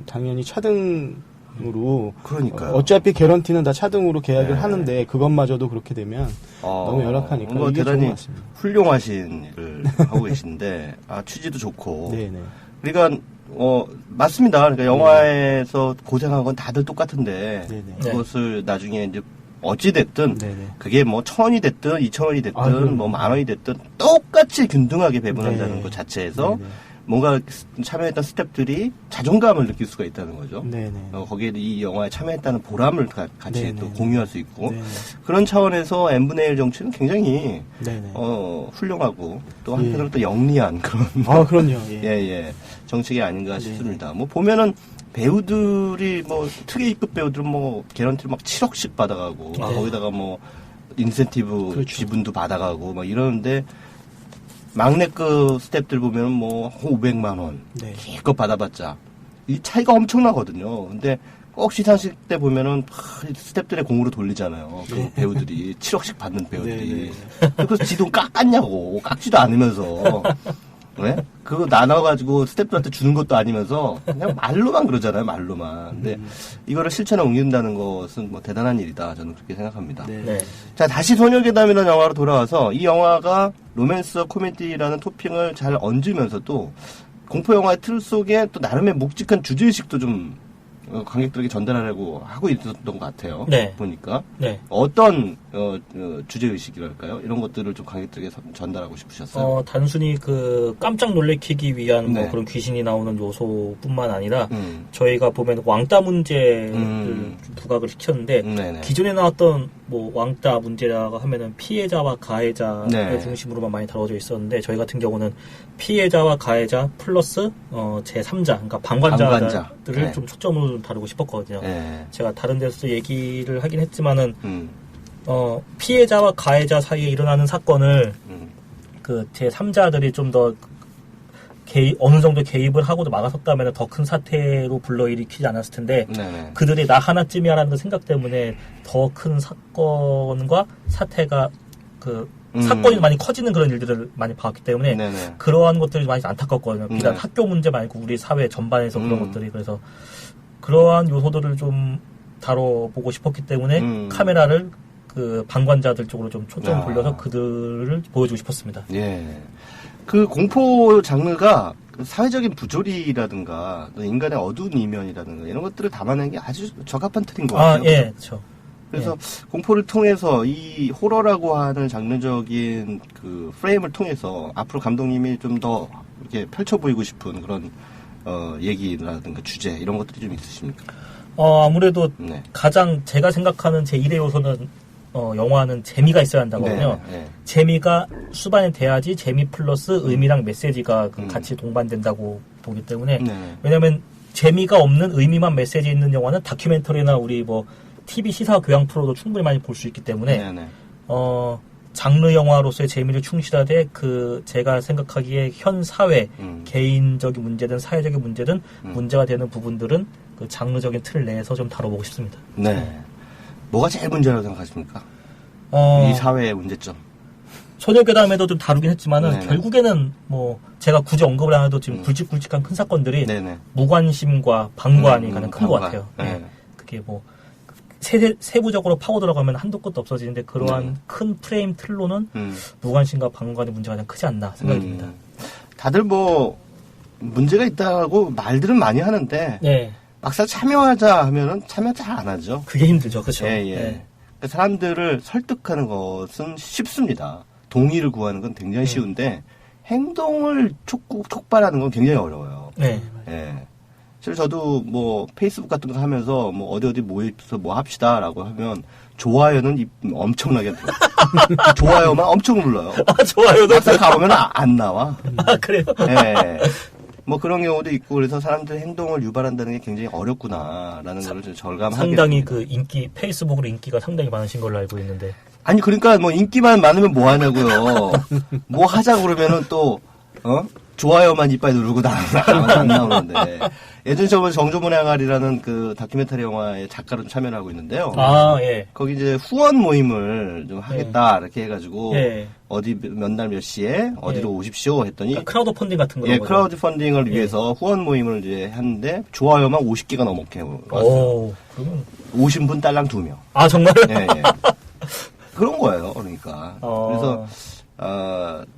당연히 차등으로 그러니까요. 어차피 개런티는 다 차등으로 계약을 하는데 그것마저도 그렇게 되면 너무 열악하니까 뭐 이게 대단히 좋은 것 같습니다. 훌륭하신 일을 하고 계신데 취지도 좋고. 그러니까 맞습니다. 그러니까 영화에서 고생한 건 다들 똑같은데 그것을 나중에 이제 어찌됐든, 그게 뭐 1,000원이 됐든, 2,000원이 됐든, 뭐 10,000원이 됐든, 똑같이 균등하게 배분한다는 것 자체에서, 뭔가 참여했던 스태프들이 자존감을 느낄 수가 있다는 거죠. 거기에 이 영화에 참여했다는 보람을 같이 또 공유할 수 있고, 그런 차원에서 n분의 1 정치는 굉장히, 훌륭하고, 또 한편으로 또 영리한 그런. 그럼요. 정책이 아닌가 싶습니다. 뭐 보면은, 배우들이 뭐 특히 2급 배우들은 뭐 개런티를 막 7억씩 받아가고 거기다가 뭐 인센티브 지분도 받아가고 막 이러는데 막내급 스태프들 보면은 뭐 500만 원 기껏 받아봤자 이 차이가 엄청나거든요. 근데 꼭 시상식 때 보면은 스태프들의 공으로 돌리잖아요. 그 배우들이 7억씩 받는 배우들이 그래서 지 돈 깎았냐고 깎지도 않으면서. 네? 그거 나눠가지고 스태프들한테 주는 것도 아니면서 그냥 말로만 그러잖아요, 말로만. 근데 이거를 실천에 옮긴다는 것은 뭐 대단한 일이다. 저는 그렇게 생각합니다. 자, 다시 소녀괴담이라는 영화로 돌아와서 이 영화가 로맨스와 코미디라는 토핑을 잘 얹으면서도 공포영화의 틀 속에 또 나름의 묵직한 주제의식도 좀 관객들에게 전달하려고 하고 있었던 것 같아요. 보니까. 어떤 주제의식이랄까요? 이런 것들을 좀 관객들에게 전달하고 싶으셨어요? 단순히 깜짝 놀래키기 위한 뭐 그런 귀신이 나오는 요소뿐만 아니라 저희가 보면 왕따 문제를 좀 부각을 시켰는데 기존에 나왔던 뭐 왕따 문제라고 하면은 피해자와 가해자의 중심으로만 많이 다뤄져 있었는데 저희 같은 경우는 피해자와 가해자 플러스 제3자 그러니까 방관자들을 좀 초점으로 다루고 싶었거든요. 제가 다른 데서도 얘기를 하긴 했지만은 피해자와 가해자 사이에 일어나는 사건을 제3자들이 좀 더 어느 정도 개입을 하고도 막아섰다면 더 큰 사태로 불러일으키지 않았을 텐데 그들이 나 하나쯤이야라는 생각 때문에 더 큰 사건과 사태가 사건이 많이 커지는 그런 일들을 많이 봤기 때문에 그러한 것들이 많이 안타깝거든요. 비단 학교 문제 말고 우리 사회 전반에서 그런 것들이 그래서 그러한 요소들을 좀 다뤄보고 싶었기 때문에 카메라를 방관자들 쪽으로 좀 초점을 돌려서 그들을 보여주고 싶었습니다. 그 공포 장르가 사회적인 부조리라든가 인간의 어두운 이면이라든가 이런 것들을 담아낸 게 아주 적합한 틀인 것 같아요. 그렇죠. 그래서 공포를 통해서 이 호러라고 하는 장르적인 그 프레임을 통해서 앞으로 감독님이 좀 더 이렇게 펼쳐 보이고 싶은 그런 얘기라든가 주제 이런 것들이 좀 있으십니까? 아무래도 가장 제가 생각하는 제1의 요소는 영화는 재미가 있어야 한다거든요. 재미가 수반이 돼야지 재미 플러스 의미랑 메시지가 같이 동반된다고 보기 때문에 왜냐하면 재미가 없는 의미만 메시지 있는 영화는 다큐멘터리나 우리 뭐 TV 시사 교양 프로도 충분히 많이 볼 수 있기 때문에 장르 영화로서의 재미를 충실하되 제가 생각하기에 현 사회 개인적인 문제든 사회적인 문제든 문제가 되는 부분들은 그 장르적인 틀 내에서 좀 다뤄보고 싶습니다. 뭐가 제일 문제라고 생각하십니까? 이 사회의 문제점. 소녀괴담에도 좀 다루긴 했지만은 결국에는 뭐 제가 굳이 언급을 안 해도 지금 굵직굵직한 큰 사건들이 무관심과 방관이 가장 큰 것 같아요. 그게 뭐 세부적으로 파고 들어가면 한도 끝도 없어지는데 그러한 큰 프레임 틀로는 무관심과 방관의 문제가 가장 크지 않나 생각이 듭니다. 다들 뭐 문제가 있다고 말들은 많이 하는데 막상 참여하자 하면은 참여 잘 안 하죠. 그게 힘들죠, 그렇죠. 예, 예. 네. 그러니까 사람들을 설득하는 것은 쉽습니다. 동의를 구하는 건 굉장히 쉬운데 행동을 촉발하는 건 굉장히 어려워요. 네. 예. 실제 저도 뭐 페이스북 같은 거 하면서 뭐 어디 모여서 뭐 합시다라고 하면 좋아요는 엄청나게 들어요. 좋아요만 엄청 눌러요. 아, 좋아요도 막상 가보면 안 나와. 아, 그래요? 예. 뭐 그런 경우도 있고 그래서 사람들의 행동을 유발한다는 게 굉장히 어렵구나라는 걸 좀 절감하게 상당히 됩니다. 그 인기 페이스북으로 인기가 상당히 많으신 걸로 알고 있는데. 아니 그러니까 뭐 인기만 많으면 뭐 하냐고요. 뭐 하자 그러면은 또 좋아요만 이빨 누르고 안 나오는데. 예전에 저번 정조문의 항아리라는 그 다큐멘터리 영화의 작가로 참여를 하고 있는데요. 아, 예. 거기 이제 후원 모임을 좀 하겠다 이렇게 해가지고 예. 어디 몇 날 몇 시에 어디로 오십시오 했더니 그러니까 크라우드 펀딩 같은 거. 예, 크라우드 펀딩을 위해서 후원 모임을 이제 했는데 좋아요만 50개가 넘게 왔어요. 그러면... 오신 분 딸랑 2명. 아, 정말요? 예, 예. 그런 거예요. 그러니까. 그래서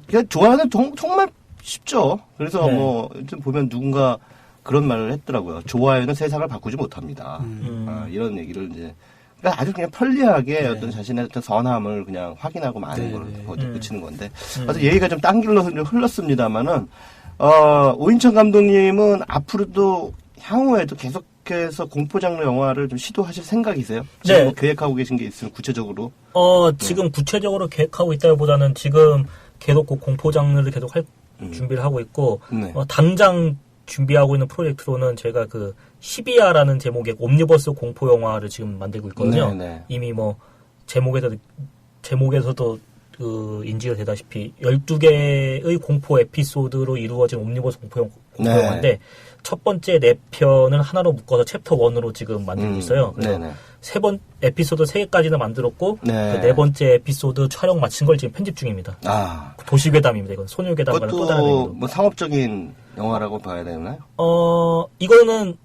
그냥 좋아요는 정말 쉽죠. 그래서 뭐 좀 보면 누군가 그런 말을 했더라고요. 좋아요는 세상을 바꾸지 못합니다. 이런 얘기를 이제 그러니까 아주 그냥 편리하게 어떤 자신의 어떤 선함을 그냥 확인하고 마는 걸 붙이는 건데. 그래서 얘기가 좀 딴 길로 좀 흘렀습니다만은 오인천 감독님은 앞으로도 향후에도 계속해서 공포 장르 영화를 좀 시도하실 생각이세요? 지금 뭐 계획하고 계신 게 있으면 구체적으로? 지금 구체적으로 계획하고 있다기보다는 지금 계속 그 공포 장르를 계속 할 준비를 하고 있고 당장 준비하고 있는 프로젝트로는 제가 그 12야라는 제목의 옴니버스 공포 영화를 지금 만들고 있거든요. 이미 뭐 제목에서도 그 인지가 되다시피 12개의 공포 에피소드로 이루어진 옴니버스 공포 영화인데 첫 번째 4편을 하나로 묶어서 챕터 1으로 지금 만들고 있어요. 그래서 에피소드 3개까지는 만들었고 그 4번째 에피소드 촬영 마친 걸 지금 편집 중입니다. 도시괴담입니다. 이건 소녀괴담과는 또 다른 의미로. 뭐 상업적인 영화라고 봐야 되나요? 이거는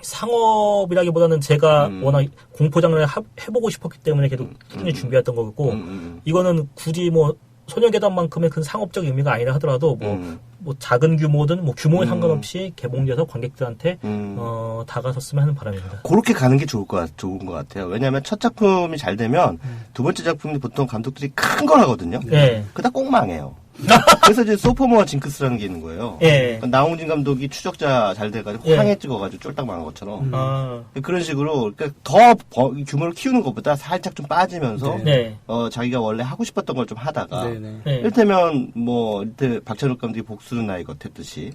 상업이라기보다는 제가 워낙 공포 장르를 해보고 싶었기 때문에 계속 꾸준히 준비했던 거고 이거는 굳이 뭐 소녀괴담만큼의 큰 상업적 의미가 아니라 하더라도 뭐 작은 규모든 뭐 규모에 상관없이 개봉돼서 관객들한테 다가섰으면 하는 바람입니다. 그렇게 가는 게 좋은 것 같아요. 왜냐하면 첫 작품이 잘 되면 두 번째 작품이 보통 감독들이 큰 걸 하거든요. 그러다 꼭 망해요. 그래서 이제 소포머와 징크스라는 게 있는 거예요. 그러니까 나홍진 감독이 추적자 잘 돼가지고 황해 찍어가지고 쫄딱 망한 것처럼 그런 식으로 그러니까 더 규모를 키우는 것보다 살짝 좀 빠지면서 자기가 원래 하고 싶었던 걸 좀 하다가 이를테면 뭐 이때 박찬욱 감독이 복수는 나의 것 했듯이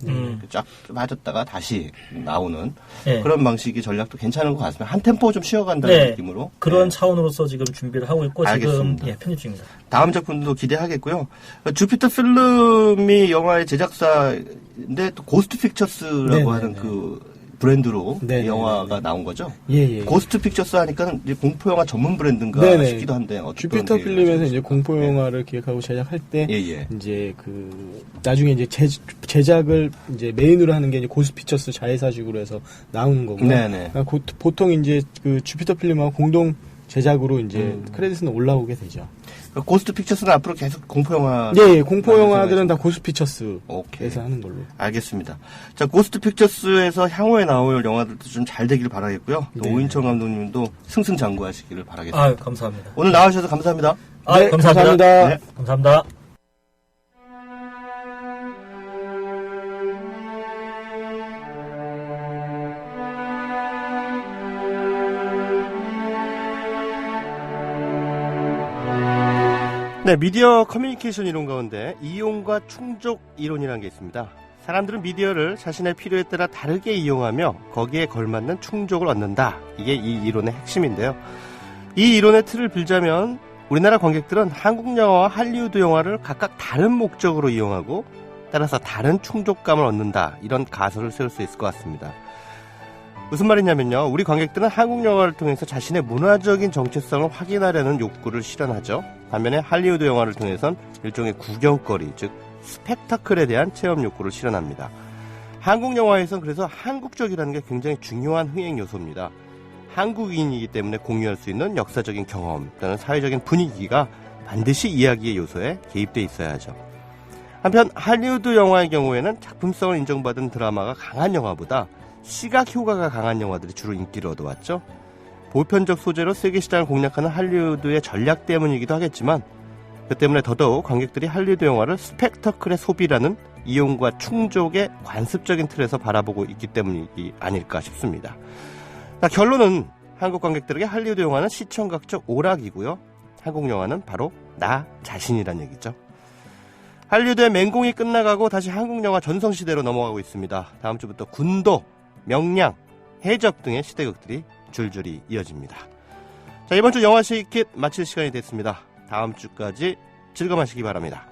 쫙 빠졌다가 다시 나오는 그런 방식의 전략도 괜찮은 것 같습니다. 한 템포 좀 쉬어간다는 느낌으로 그런 차원으로서 지금 준비를 하고 있고 알겠습니다. 지금 편집 중입니다. 다음 작품도 기대하겠고요. 주피터 필름이 영화의 제작사인데 또 고스트 픽처스라고 하는 그 브랜드로 영화가 나온 거죠. 고스트 픽처스 하니까는 이제 공포 영화 전문 브랜드인가 싶기도 한데 주피터 필름에서 이제 공포 영화를 기획하고 제작할 때 이제 그 나중에 이제 제작을 이제 메인으로 하는 게 이제 고스트 픽처스 자회사식으로 해서 나오는 거고요. 그러니까 보통 이제 그 주피터 필름하고 공동 제작으로 이제 크레딧은 올라오게 되죠. 고스트 픽처스는 앞으로 계속 공포 영화. 공포 영화들은 다 고스트 픽처스에서 하는 걸로. 알겠습니다. 자, 고스트 픽처스에서 향후에 나올 영화들도 좀 잘 되기를 바라겠고요. 또 오인천 감독님도 승승장구하시기를 바라겠습니다. 감사합니다. 오늘 나와주셔서 감사합니다. 감사합니다. 네. 감사합니다. 네, 미디어 커뮤니케이션 이론 가운데 이용과 충족 이론이라는 게 있습니다. 사람들은 미디어를 자신의 필요에 따라 다르게 이용하며 거기에 걸맞는 충족을 얻는다. 이게 이 이론의 핵심인데요. 이 이론의 틀을 빌자면 우리나라 관객들은 한국 영화와 할리우드 영화를 각각 다른 목적으로 이용하고 따라서 다른 충족감을 얻는다. 이런 가설을 세울 수 있을 것 같습니다. 무슨 말이냐면요. 우리 관객들은 한국 영화를 통해서 자신의 문화적인 정체성을 확인하려는 욕구를 실현하죠. 반면에 할리우드 영화를 통해선 일종의 구경거리, 즉 스펙타클에 대한 체험 욕구를 실현합니다. 한국 영화에선 그래서 한국적이라는 게 굉장히 중요한 흥행 요소입니다. 한국인이기 때문에 공유할 수 있는 역사적인 경험 또는 사회적인 분위기가 반드시 이야기의 요소에 개입돼 있어야 하죠. 한편 할리우드 영화의 경우에는 작품성을 인정받은 드라마가 강한 영화보다 시각 효과가 강한 영화들이 주로 인기를 얻어왔죠. 보편적 소재로 세계 시장을 공략하는 할리우드의 전략 때문이기도 하겠지만 그 때문에 더더욱 관객들이 할리우드 영화를 스펙터클의 소비라는 이용과 충족의 관습적인 틀에서 바라보고 있기 때문이 아닐까 싶습니다. 자, 결론은 한국 관객들에게 할리우드 영화는 시청각적 오락이고요. 한국 영화는 바로 나 자신이란 얘기죠. 할리우드의 맹공이 끝나가고 다시 한국 영화 전성시대로 넘어가고 있습니다. 다음 주부터 군도, 명량, 해적 등의 시대극들이 줄줄이 이어집니다. 자, 이번 주 영화 시킷 마칠 시간이 됐습니다. 다음 주까지 즐거워하시기 바랍니다.